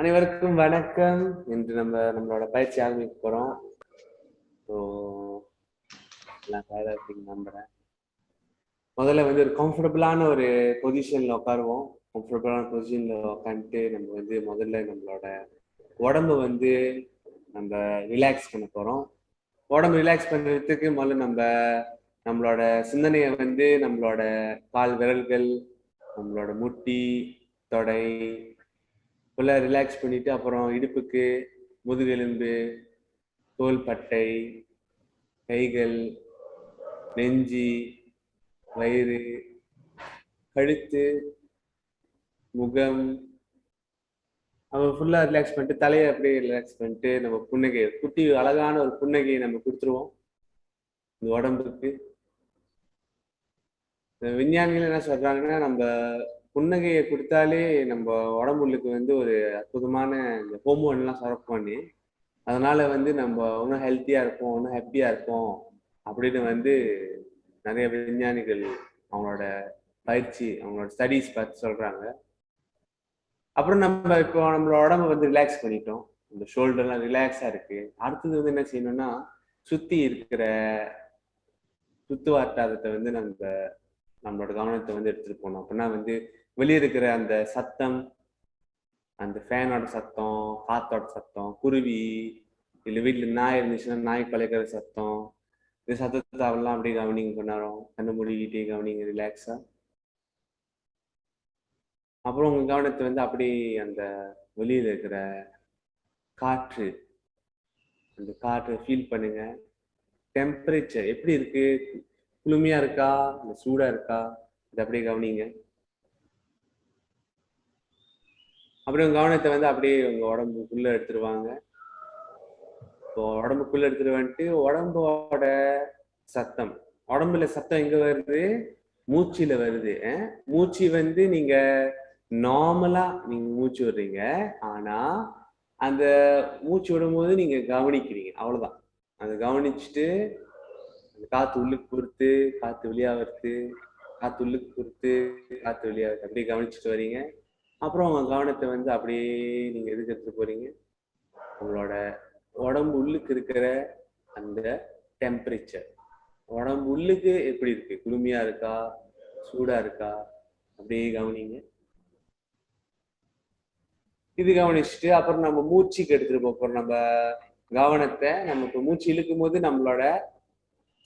அனைவருக்கும் வணக்கம். இன்று நம்மளோட பயிற்சி ஆரம்பிக்க போறோம். ஸோ எல்லாம் தயாரா இருக்கீங்க நம்புறேன். முதல்ல வந்து ஒரு கம்ஃபர்டபுளான ஒரு பொசிஷன்ல உட்காருவோம். கம்ஃபர்டபுளான பொசிஷன்ல உட்காந்துட்டு நம்ம வந்து முதல்ல நம்மளோட உடம்பு வந்து நம்ம ரிலாக்ஸ் பண்ண போறோம். உடம்பு ரிலாக்ஸ் பண்றதுக்கு முதல்ல நம்மளோட சிந்தனையை வந்து நம்மளோட கால் விரல்கள், நம்மளோட முட்டி, தொடை ஃபுல்லாக ரிலாக்ஸ் பண்ணிட்டு அப்புறம் இடுப்புக்கு, முதுகெலும்பு, தோள்பட்டை, கைகள், நெஞ்சி, வயிறு, கழுத்து, முகம் நம்ம ஃபுல்லா ரிலாக்ஸ் பண்ணிட்டு தலையை அப்படியே ரிலாக்ஸ் பண்ணிட்டு நம்ம புன்னகை குட்டி அழகான ஒரு புன்னகையை நம்ம கொடுத்துருவோம் இந்த உடம்புக்கு. விஞ்ஞானிகள் என்ன சொல்றாங்கன்னா, நம்ம புன்னகையை கொடுத்தாலே நம்ம உடம்புக்கு வந்து ஒரு அற்புதமான இந்த ஹோமோன்லாம் சுரக்கும் பண்ணி, அதனால வந்து நம்ம இன்னும் ஹெல்த்தியா இருப்போம், இன்னும் ஹாப்பியா இருப்போம் அப்படின்னு வந்து நிறைய விஞ்ஞானிகள் அவங்களோட பயிற்சி, அவங்களோட ஸ்டடீஸ் பார்த்து சொல்றாங்க. அப்புறம் நம்ம இப்போ நம்மளோட உடம்ப வந்து ரிலாக்ஸ் பண்ணிட்டோம், இந்த ஷோல்டர்லாம் ரிலாக்ஸா இருக்கு. அடுத்தது வந்து என்ன செய்யணும்னா, சுத்தி இருக்கிற சுத்து வட்டாரத்தை வந்து நம்மளோட கவனத்தை வந்து எடுத்துட்டு போகணும். அப்படின்னா வந்து வெளியே இருக்கிற அந்த சத்தம், அந்த ஃபேனோட சத்தம், காத்தோட சத்தம், குருவி, இல்லை வீட்டில் நாய் இருந்துச்சுன்னா நாய் குலைக்கிற சத்தம், இந்த சத்தத்தை அவெல்லாம் அப்படியே கவனிங்க. கொஞ்ச நேரம் கண்ணு மூடிக்கிட்டே கவனிங்க ரிலாக்ஸா. அப்புறம் உங்க கவனத்தை வந்து அப்படியே அந்த வெளியில இருக்கிற காற்று, அந்த காற்றை ஃபீல் பண்ணுங்க. டெம்பரேச்சர் எப்படி இருக்கு, குளுமையா இருக்கா இல்லை சூடா இருக்கா, இதை அப்படியே கவனிங்க. அப்படியே உங்க கவனத்தை வந்து அப்படியே உங்க உடம்புக்குள்ள எடுத்துருவாங்க. இப்போ உடம்புக்குள்ள எடுத்துட்டு வந்துட்டு உடம்போட சத்தம், உடம்புல சத்தம் எங்க வருது, மூச்சுல வருது. மூச்சு வந்து நீங்க நார்மலா நீங்க மூச்சு விடுறீங்க, ஆனா அந்த மூச்சு விடும்போது நீங்க கவனிக்கிறீங்க, அவ்வளவுதான். அதை கவனிச்சுட்டு அந்த காத்து உள்ளுக்கு பொறுத்து காத்து வெளியாகிறது, காத்து உள்ளுக்கு பொறுத்து காத்து வெளியாகிறது, அப்படியே கவனிச்சுட்டு வரீங்க. அப்புறம் உங்க கவனத்தை வந்து அப்படியே நீங்க எதுக்கு எடுத்துட்டு போறீங்க, உங்களோட உடம்பு உள்ளுக்கு இருக்கிற அந்த டெம்பரேச்சர், உடம்பு உள்ளுக்கு எப்படி இருக்கு, குளுமையா இருக்கா சூடா இருக்கா, அப்படியே கவனிங்க. இது கவனிச்சுட்டு அப்புறம் நம்ம மூச்சுக்கு எடுத்துட்டு போறோம் நம்ம கவனத்தை. நமக்கு மூச்சு இழுக்கும் போது நம்மளோட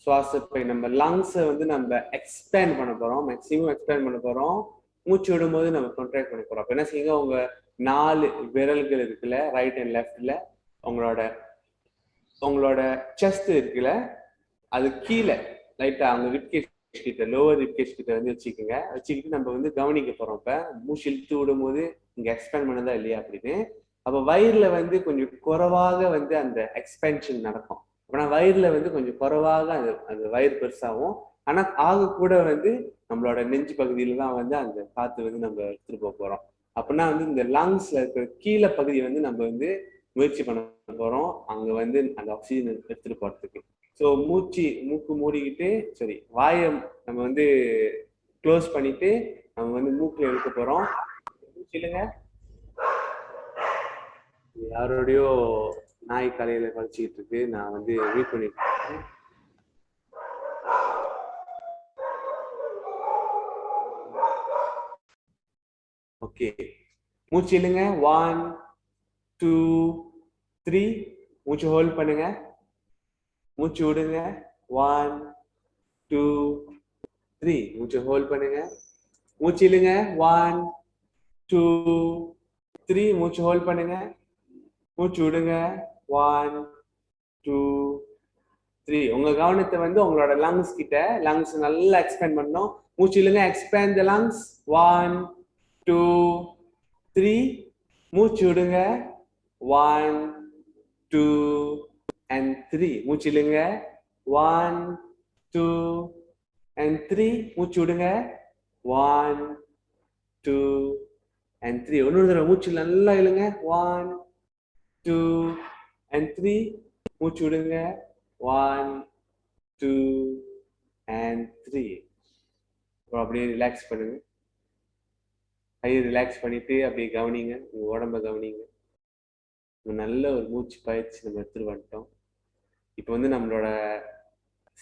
சுவாசப்பை, நம்ம லங்ஸை வந்து நம்ம எக்ஸ்பேண்ட் பண்ண போறோம், மேக்சிமம் எக்ஸ்பேண்ட் பண்ண போறோம். மூச்சு விடும்போது நம்ம கான்ட்ராக்ட் பண்ண போறோம். அப்ப என்ன செய்யுங்க, உங்க 4 விரல்கள் இருக்குல்ல, ரைட் அண்ட் லெஃப்ட்ல, உங்களோட செஸ்ட் இருக்குல்ல, அது கீழே லைட்டா அவங்க ரிப்கேஜ் கிட்ட, லோவர் ரிப்கேஜ் கிட்ட வந்து வச்சுக்கிட்டு நம்ம வந்து கவனிக்க போறோம். இப்ப மூச்சு இழுத்து விடும் போது இங்க எக்ஸ்பேண்ட் பண்ணதா இல்லையா அப்படின்னு. அப்ப வயிறுல வந்து கொஞ்சம் குறைவாக வந்து அந்த எக்ஸ்பென்ஷன் நடக்கும். அப்படின்னா வயிறுல வந்து கொஞ்சம் குறைவாக அந்த வயிறு பெருசாகும். ஆனா ஆக கூட வந்து நம்மளோட நெஞ்சு பகுதியில தான் வந்து அந்த காத்து வந்து நம்ம எடுத்துட்டு போறோம். அப்படின்னா வந்து இந்த லங்ஸ்ல இருக்கிற கீழே பகுதியை வந்து நம்ம வந்து முயற்சி பண்ண போறோம், அங்க வந்து அந்த ஆக்சிஜன் எடுத்துட்டு போறதுக்கு. ஸோ மூக்கு மூடிக்கிட்டு, சரி, வாயை நம்ம வந்து க்ளோஸ் பண்ணிட்டு நம்ம வந்து மூக்குல எடுக்க போறோம். இல்லைங்க, யாரோடையோ நாய் கலையில கழிச்சுக்கிட்டு இருக்கு, நான் வந்து வெயிட் பண்ணிட்டு இருக்கேன். ஓகே, மூச்சு இல்லைங்க. 1 2 3, மூச்சு ஹோல்ட் பண்ணுங்க, மூச்சு விடுங்க. 1 2 3, மூச்சு ஹோல்ட் பண்ணுங்க, மூச்சு இல்லைங்க. 1 2 3, மூச்சு ஹோல்ட் பண்ணுங்க, மூச்சு விடுங்க. 1 2 3. உங்க கவனத்தை வந்து உங்களோட லங்ஸ் கிட்ட, லங்ஸ் நல்லா எக்ஸ்பேண்ட் பண்ணணும். மூச்சு இல்லைங்க, எக்ஸ்பேண்ட் த லங்ஸ். 1 2 3, மூச்சு விடுங்க. 1 2 and 3, மூச்சு இல்லைங்க. 1 2 and 3, மூச்சு விடுங்க. 1 2 and 3. இன்னொரு தடவை மூச்சு நல்லா இழுங்க. 1 2 and 3, மூச்சு விடுங்க. 1 2 and 3. அப்படியே ரிலாக்ஸ் பண்ணுங்க, கையை ரிலாக்ஸ் பண்ணிட்டு அப்படியே கவனிங்க, உங்க உடம்ப கவனிங்க. நல்ல ஒரு மூச்சு பயிற்சி நம்ம எடுத்துட்டு வந்துட்டோம். இப்போ வந்து நம்மளோட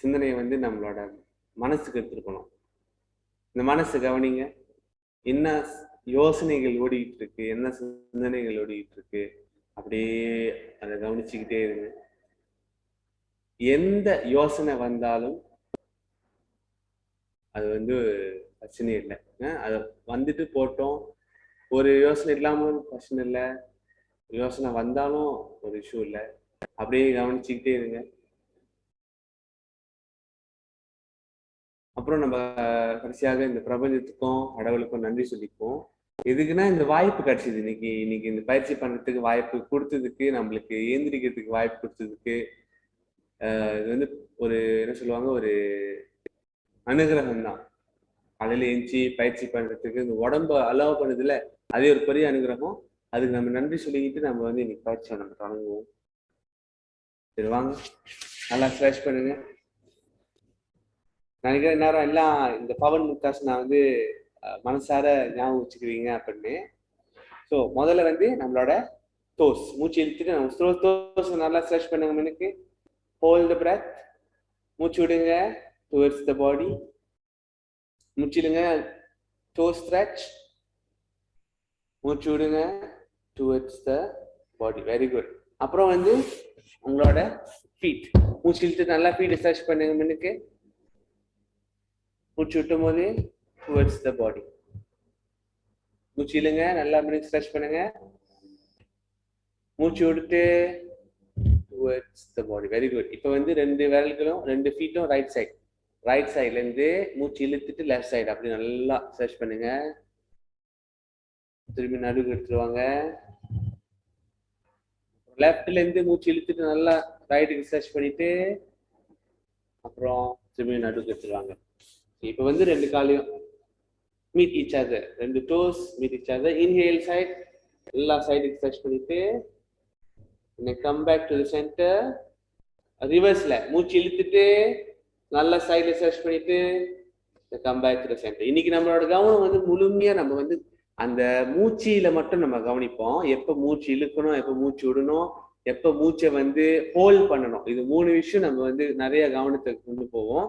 சிந்தனையை வந்து நம்மளோட மனசுக்கு எடுத்துட்டு போனோம். இந்த மனசு கவனிங்க, என்ன யோசனைகள் ஓடிக்கிட்டு இருக்கு, என்ன சிந்தனைகள் ஓடிக்கிட்டு இருக்கு, அப்படியே அதை கவனிச்சுக்கிட்டே இருங்க. எந்த யோசனை வந்தாலும் அது வந்து பிரச்சனை இல்லை. அதை வந்துட்டு போட்டோம். ஒரு யோசனை இல்லாமலும் பிரச்சனை இல்லை, யோசனை வந்தாலும் ஒரு இஷ்யூ இல்லை. அப்படியே கவனிச்சுக்கிட்டே இருங்க. அப்புறம் நம்ம கடைசியாக இந்த பிரபஞ்சத்துக்கும் கடவுளுக்கும் நன்றி சொல்லிப்போம். எதுக்குன்னா இந்த வாய்ப்பு கிடைச்சது. இன்னைக்கு இந்த பயிற்சி பண்றதுக்கு வாய்ப்பு கொடுத்ததுக்கு, நம்மளுக்கு ஏந்திரிக்கிறதுக்கு வாய்ப்பு கொடுத்ததுக்கு இது வந்து ஒரு என்ன சொல்லுவாங்க, ஒரு அனுகிரகம் தான். காலையில எழுந்துச்சி பயிற்சி பண்றதுக்கு இந்த உடம்ப அலோவ் பண்ணதுல அதே ஒரு பெரிய அனுகிரகம். அதுக்கு நம்ம நன்றி சொல்லிக்கிட்டு நம்ம வந்து இன்னைக்கு பயிற்சியை நம்ம தொடங்குவோம். சரி வாங்க, நல்லா ஸ்ட்ரெச் பண்ணுங்க. நினைக்கிற நேரம் எல்லாம் இந்த பவன் முக்தாஸ் நான் வந்து மனசார ஞாபகம் வச்சுக்கிறீங்க அப்படின்னு. ஸோ முதல்ல வந்து நம்மளோட டோஸ் மூச்சு இழுத்துட்டு நம்ம டோஸ் நல்லா ஸ்ட்ரெச் பண்ணுங்க. மனுக்கு ஹோல்ட் த பிரெத். மூச்சு விடுங்க டுவர்ட்ஸ் த பாடி. மூச்சிடுங்க, டோ ஸ்ட்ரெச். மூச்சு விடுங்க towards the body. Very good. அப்புறம் வந்து உங்களோட ஃபீட் மூச்சு இழுத்துட்டு நல்லா ஃபீட் ஸ்ட்ரெச் பண்ணுங்க. மனுக்கு மூச்சு விட்டும் போது டுவர்ட்ஸ் த பாடி. மூச்சு இழுங்க, நல்லா மனுக்கு ஸ்ட்ரெச் பண்ணுங்க. மூச்சு விட்டுட்டு towards the body. Very good. இப்போ வந்து ரெண்டு விரல்களும் ரெண்டு ஃபீட்டும் ரைட் சைட். ரைட் சைட்ல இருந்து மூச்சு இழுத்துட்டு லெஃப்ட் சைடு அப்படி நல்லா ஸ்ட்ரெச் பண்ணுங்க. திரும்பி நடுவுக்கு எடுத்துருவாங்க. லெஃப்ட்ல இருந்து மூச்சு இழுத்துட்டு நல்லா ரைட்டுக்கு ஸ்ட்ரெச் பண்ணிட்டு அப்புறம் திரும்பி நடுவுக்கு எடுத்துருவாங்க. இப்போ வந்து ரெண்டு காலையும் மீட் ஈச் அதர், ரெண்டு toes meet each other. Inhale side எல்லா சைடுக்கு ஸ்ட்ரெச் பண்ணிட்டு come back to the centre. ரிவர்ஸ்ல மூச்சு இழுத்துட்டு நல்லா சைட்ல ஸ்ட்ரெச் பண்ணிட்டு come back to the centre. இன்னைக்கு நம்மளோட கவனம் வந்து முழுமையா நம்ம வந்து அந்த மூச்சியில மட்டும் நம்ம கவனிப்போம். எப்ப மூச்சு இழுக்கணும், எப்ப மூச்சு விடணும், எப்ப மூச்சை வந்து ஹோல்ட் பண்ணணும், இது மூணு விஷயம் நம்ம வந்து நிறைய கவனத்தை கொண்டு போவோம்.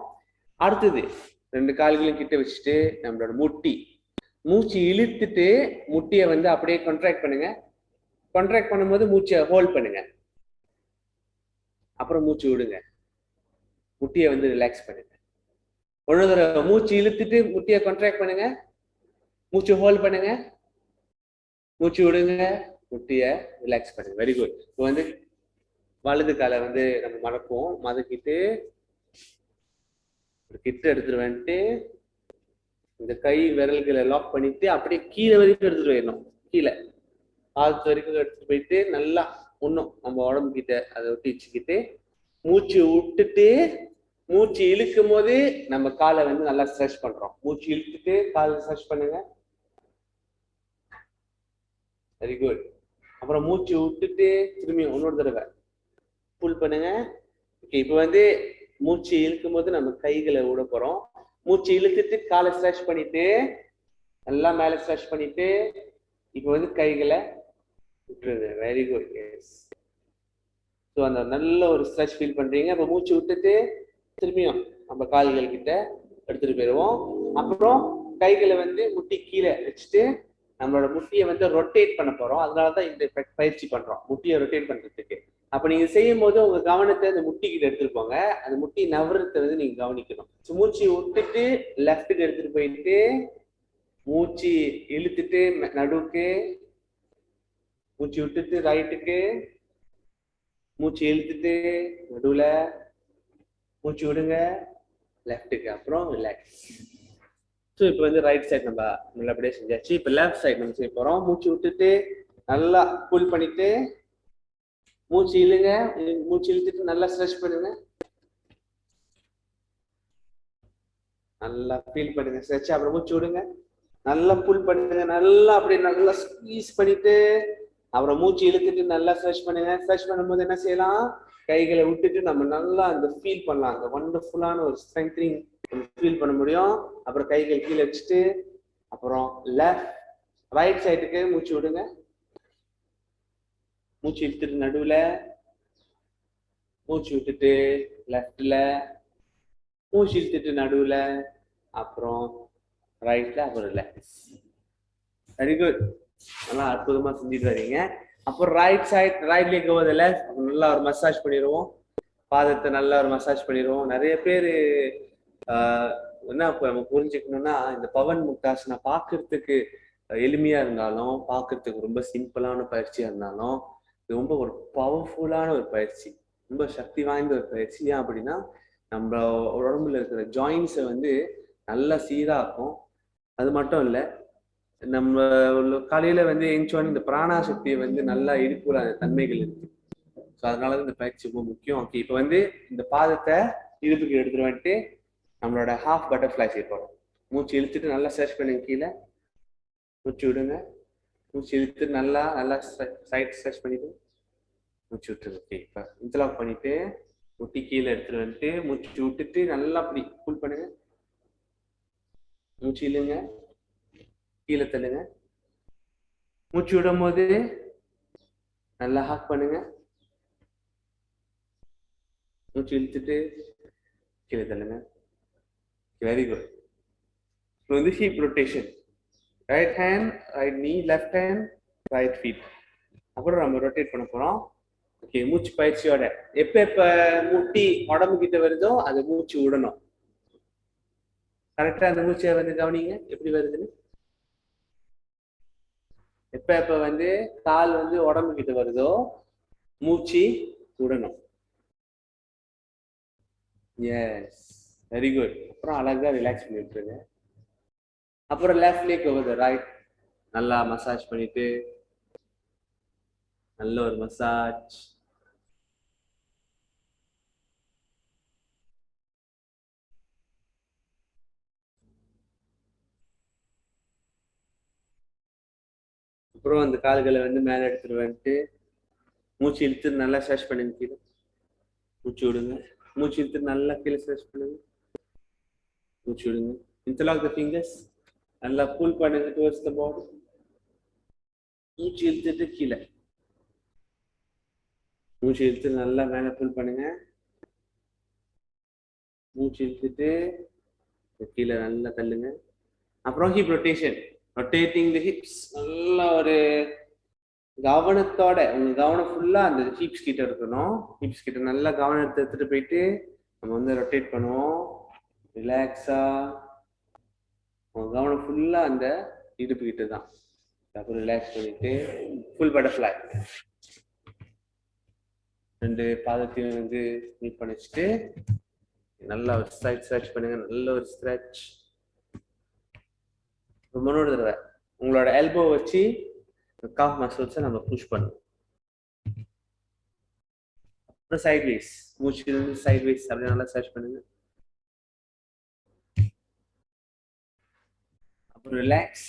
அடுத்தது ரெண்டு கால்களையும் கிட்ட வச்சுட்டு நம்மளோட முட்டி மூச்சு இழுத்துட்டு முட்டியை வந்து அப்படியே கான்ட்ராக்ட் பண்ணுங்க. கான்ட்ராக்ட் பண்ணும்போது மூச்சை ஹோல்ட் பண்ணுங்க. அப்புறம் மூச்சு விடுங்க, முட்டியை வந்து ரிலாக்ஸ் பண்ணுங்க. ஒரு தடவை மூச்சு இழுத்துட்டு முட்டியை கான்ட்ராக்ட் பண்ணுங்க, மூச்சு ஹோல்ட் பண்ணுங்க, மூச்சு விடுங்க, முட்டியை ரிலாக்ஸ் பண்ணுங்க. Very good. இப்போ வந்து வலது காலை வந்து நம்ம மடக்குவோம். மடக்கிட்டு கிட்ட எடுத்துட்டு வந்துட்டு இந்த கை விரல்களை லாக் பண்ணிட்டு அப்படியே கீழே வரைக்கும் எடுத்துட்டு போயிடணும். கீழே காலத்து வரைக்கும் எடுத்துட்டு போயிட்டு நல்லா ஒன்றும் நம்ம உடம்பு கிட்ட அதை ஒட்டி வச்சுக்கிட்டு மூச்சு விட்டுட்டு மூச்சு இழுக்கும் போது நம்ம காலை வந்து நல்லா ஸ்ட்ரெச் பண்றோம். மூச்சு இழுத்துட்டு காலை ஸ்ட்ரெச் பண்ணுங்க. Very good. அப்புறம் மூச்சு விட்டுட்டு திரும்பி இன்னொரு தடவை புல் பண்ணுங்க. ஓகே, இப்போ வந்து மூச்சு இழுக்கும் போது நம்ம கைகளை விட போறோம். மூச்சு இழுத்துட்டு காலை ஸ்ட்ரெச் பண்ணிட்டு நல்லா மேலே ஸ்ட்ரெச் பண்ணிட்டு இப்போ வந்து கைகளை விட்டுருங்க. Very good. எஸ். ஸோ அந்த நல்ல ஒரு ஸ்ட்ரெச் ஃபீல் பண்றீங்க. இப்போ மூச்சு விட்டுட்டு திரும்பியும் நம்ம கால்கள் கிட்ட எடுத்துட்டு போயிடுவோம். அப்புறம் கைகளை வந்து முட்டி கீழே வச்சுட்டு நம்மளோட முட்டியை வந்து ரொட்டேட் பண்ண போறோம். அதனாலதான் இந்த பயிற்சி பண்றோம், முட்டியை ரொட்டேட் பண்றதுக்கு. அப்ப நீங்க செய்யும் போது உங்க கவனத்தை அந்த முட்டி கிட்ட எடுத்துட்டு போங்க. அந்த முட்டி நவரத்தை வந்து நீங்க கவனிக்கணும். மூச்சு விட்டுட்டு லெஃப்ட்டுக்கு எடுத்துட்டு போயிட்டு மூச்சு இழுத்துட்டு நடுவுக்கு, மூச்சு விட்டுட்டு ரைட்டுக்கு, மூச்சு இழுத்துட்டு நடுவுல, மூச்சு விடுங்க லெஃப்ட்டுக்கு, அப்புறம் ரிலாக்ஸ். ஸோ இப்போ வந்து ரைட் சைட் நம்ம நல்லபடியாக செஞ்சாச்சு. இப்போ லெஃப்ட் சைட் நம்ம செய்ய போறோம். மூச்சு விட்டுட்டு நல்லா புல் பண்ணிட்டு மூச்சு இழுங்க, மூச்சு இழுத்துட்டு நல்லா ஸ்ட்ரெச் பண்ணுங்க. நல்லா ஃபீல் பண்ணுங்க ஸ்ட்ரெச். அப்புறம் மூச்சு விடுங்க, நல்லா புல் பண்ணுங்க, நல்லா அப்படி நல்லா ஸ்குவீஸ் பண்ணிட்டு அப்புறம் மூச்சு இழுத்துட்டு நல்லா ஸ்ட்ரெச் பண்ணுங்க. ஸ்ட்ரெச் பண்ணும்போது என்ன செய்யலாம், கைகளை விட்டுட்டு நம்ம நல்லா அந்த ஃபீல் பண்ணலாம், அந்த வண்டர்ஃபுல்லான ஒரு ஸ்ட்ரெங்தனிங் ஃபீல் பண்ண முடியும். அப்புறம் கைகள் கீழே வச்சுட்டு அப்புறம் ரைட் சைடுக்கு மூச்சு விடுங்க. மூச்சு இழுத்துட்டு நடுவுல, மூச்சு விட்டுட்டு லெஃப்ட்ல, மூச்சு இழுத்துட்டு நடுவுல, அப்புறம் ரைட்ல, அப்புறம் ரிலாக்ஸ். Very good. நல்லா அற்புதமா செஞ்சுட்டு வரீங்க. அப்புறம் right side, right leg over left, நல்லா ஒரு மசாஜ் பண்ணிடுவோம். பாதத்தை நல்லா ஒரு மசாஜ் பண்ணிடுவோம். நிறைய பேர் என்ன நம்ம புரிஞ்சுக்கணும்னா, இந்த பவன் முக்தாசனா பார்க்கறதுக்கு எளிமையா இருந்தாலும், பார்க்கறதுக்கு ரொம்ப சிம்பிளான பயிற்சியா இருந்தாலும், இது ரொம்ப ஒரு பவர்ஃபுல்லான ஒரு பயிற்சி, ரொம்ப சக்தி வாய்ந்த ஒரு பயிற்சி. ஏன் அப்படின்னா, நம்ம உடம்புல இருக்கிற ஜாயின்ஸை வந்து நல்லா சீராக்கும். அது மட்டும் இல்லை, நம்ம காலையில வந்து எஞ்சோன்னு இந்த பிராணாசக்தியை வந்து நல்லா இடுப்புற தன்மைகள் இருக்கு. ஸோ அதனால இந்த பயிற்சி ரொம்ப முக்கியம். ஓகே, இப்போ வந்து இந்த பாதத்தை இடுப்புக்கு எடுத்துட்டு வந்துட்டு நம்மளோட ஹாஃப் பட்டர்ஃப்ளை செய்யப்போம். மூச்சு இழுத்துட்டு நல்லா சர்ச் பண்ணுங்க, கீழே மூச்சு விடுங்க. மூச்சு இழுத்து நல்லா நல்லா சைட் ஸ்ட்ரெச் பண்ணிட்டு மூச்சு விட்டுருங்க. ஓகே, இப்போ இன்டர்லாக் பண்ணிட்டு முட்டி கீழே எடுத்துட்டு வந்துட்டு மூச்சு விட்டுட்டு நல்லா அப்படி புல் பண்ணுங்க. மூச்சு இழுங்க, கீழே தள்ளுங்க. மூச்சு விடும் போது நல்லா ஹாக் பண்ணுங்க. மூச்சு இழுத்துட்டு கீழே தள்ளுங்க. Very good. இப்போ வந்து hip rotation, right hand right நீ, லெஃப்ட் ஹேண்ட் ரைட் ஃபீட். அப்புறம் நம்ம ரொட்டேட் பண்ண போறோம். ஓகே, மூச்சு பயிற்சியோட எப்ப முட்டி உடம்பு கிட்ட வருதோ அது மூச்சு விடணும். கரெக்டா அந்த மூச்சை வந்து கவனிங்க எப்படி வருதுன்னு. எப்ப வந்து கால் வந்து உடம்பு கிட்ட வருதோ மூச்சு விடணும். Yes, very good. அப்புறம் அழகா ரிலாக்ஸ் பண்ணி விட்டுருங்க. அப்புறம் left leg over the right நல்லா மசாஜ் பண்ணிட்டு, நல்ல ஒரு மசாஜ். அப்புறம் அந்த கால்களை வந்து மேலே எடுத்துட்டு வந்துட்டு மூச்சு இழுத்து நல்லா ஸ்ட்ரெச் பண்ணுங்க. கீழே மூச்சு விடுங்க. மூச்சு இழுத்து நல்லா கீழே ஸ்ட்ரெச் பண்ணுங்க. மூச்சு விடுங்க. இன்டர்லாக் த ஃபிங்கர்ஸ், நல்லா புல் பண்ணுங்க டுவர்ட்ஸ் த பாடி. மூச்சு இழுத்துட்டு கீழே, மூச்சு இழுத்து நல்லா மேலே புல் பண்ணுங்க. மூச்சு இழுத்துட்டு கீழே நல்லா தள்ளுங்க. அப்புறம் ஹிப் ரொட்டேஷன், ரொட்டேட்டிங் தி ஹிப்ஸ். நல்லா ஒரு கவனத்தோட, உங்க கவனம் ஃபுல்லா அந்த ஹிப்ஸ் கிட்ட இருக்கணும். ஹிப்ஸ் கிட்ட நல்லா கவனத்தை எடுத்துட்டு போயிட்டு நம்ம வந்து ரொட்டேட் பண்ணுவோம். ரிலாக்ஸா உங்க கவனம் ஃபுல்லா அந்த இடுப்பு கிட்ட தான். அப்புறம் ரிலாக்ஸ் பண்ணிட்டு ஃபுல் பட்டர்ஃப்ளை. ரெண்டு பாதத்தையும் வந்து மீட் பண்ணி வச்சுட்டு நல்லா ஒரு ஸ்ட்ரெச் பண்ணுங்க. நல்ல ஒரு ஸ்ட்ரெச். முன்னோட தடவை உங்களோட எல்போ வச்சு காஃப் மசில்ஸை நம்ம புஷ் பண்ணுவோம். அப்புறம் சைட் வைஸ் மூச்சு சைட் வைஸ் அப்படியே நல்லா ஸ்ட்ரெச் பண்ணுங்க. அப்புறம் ரிலாக்ஸ்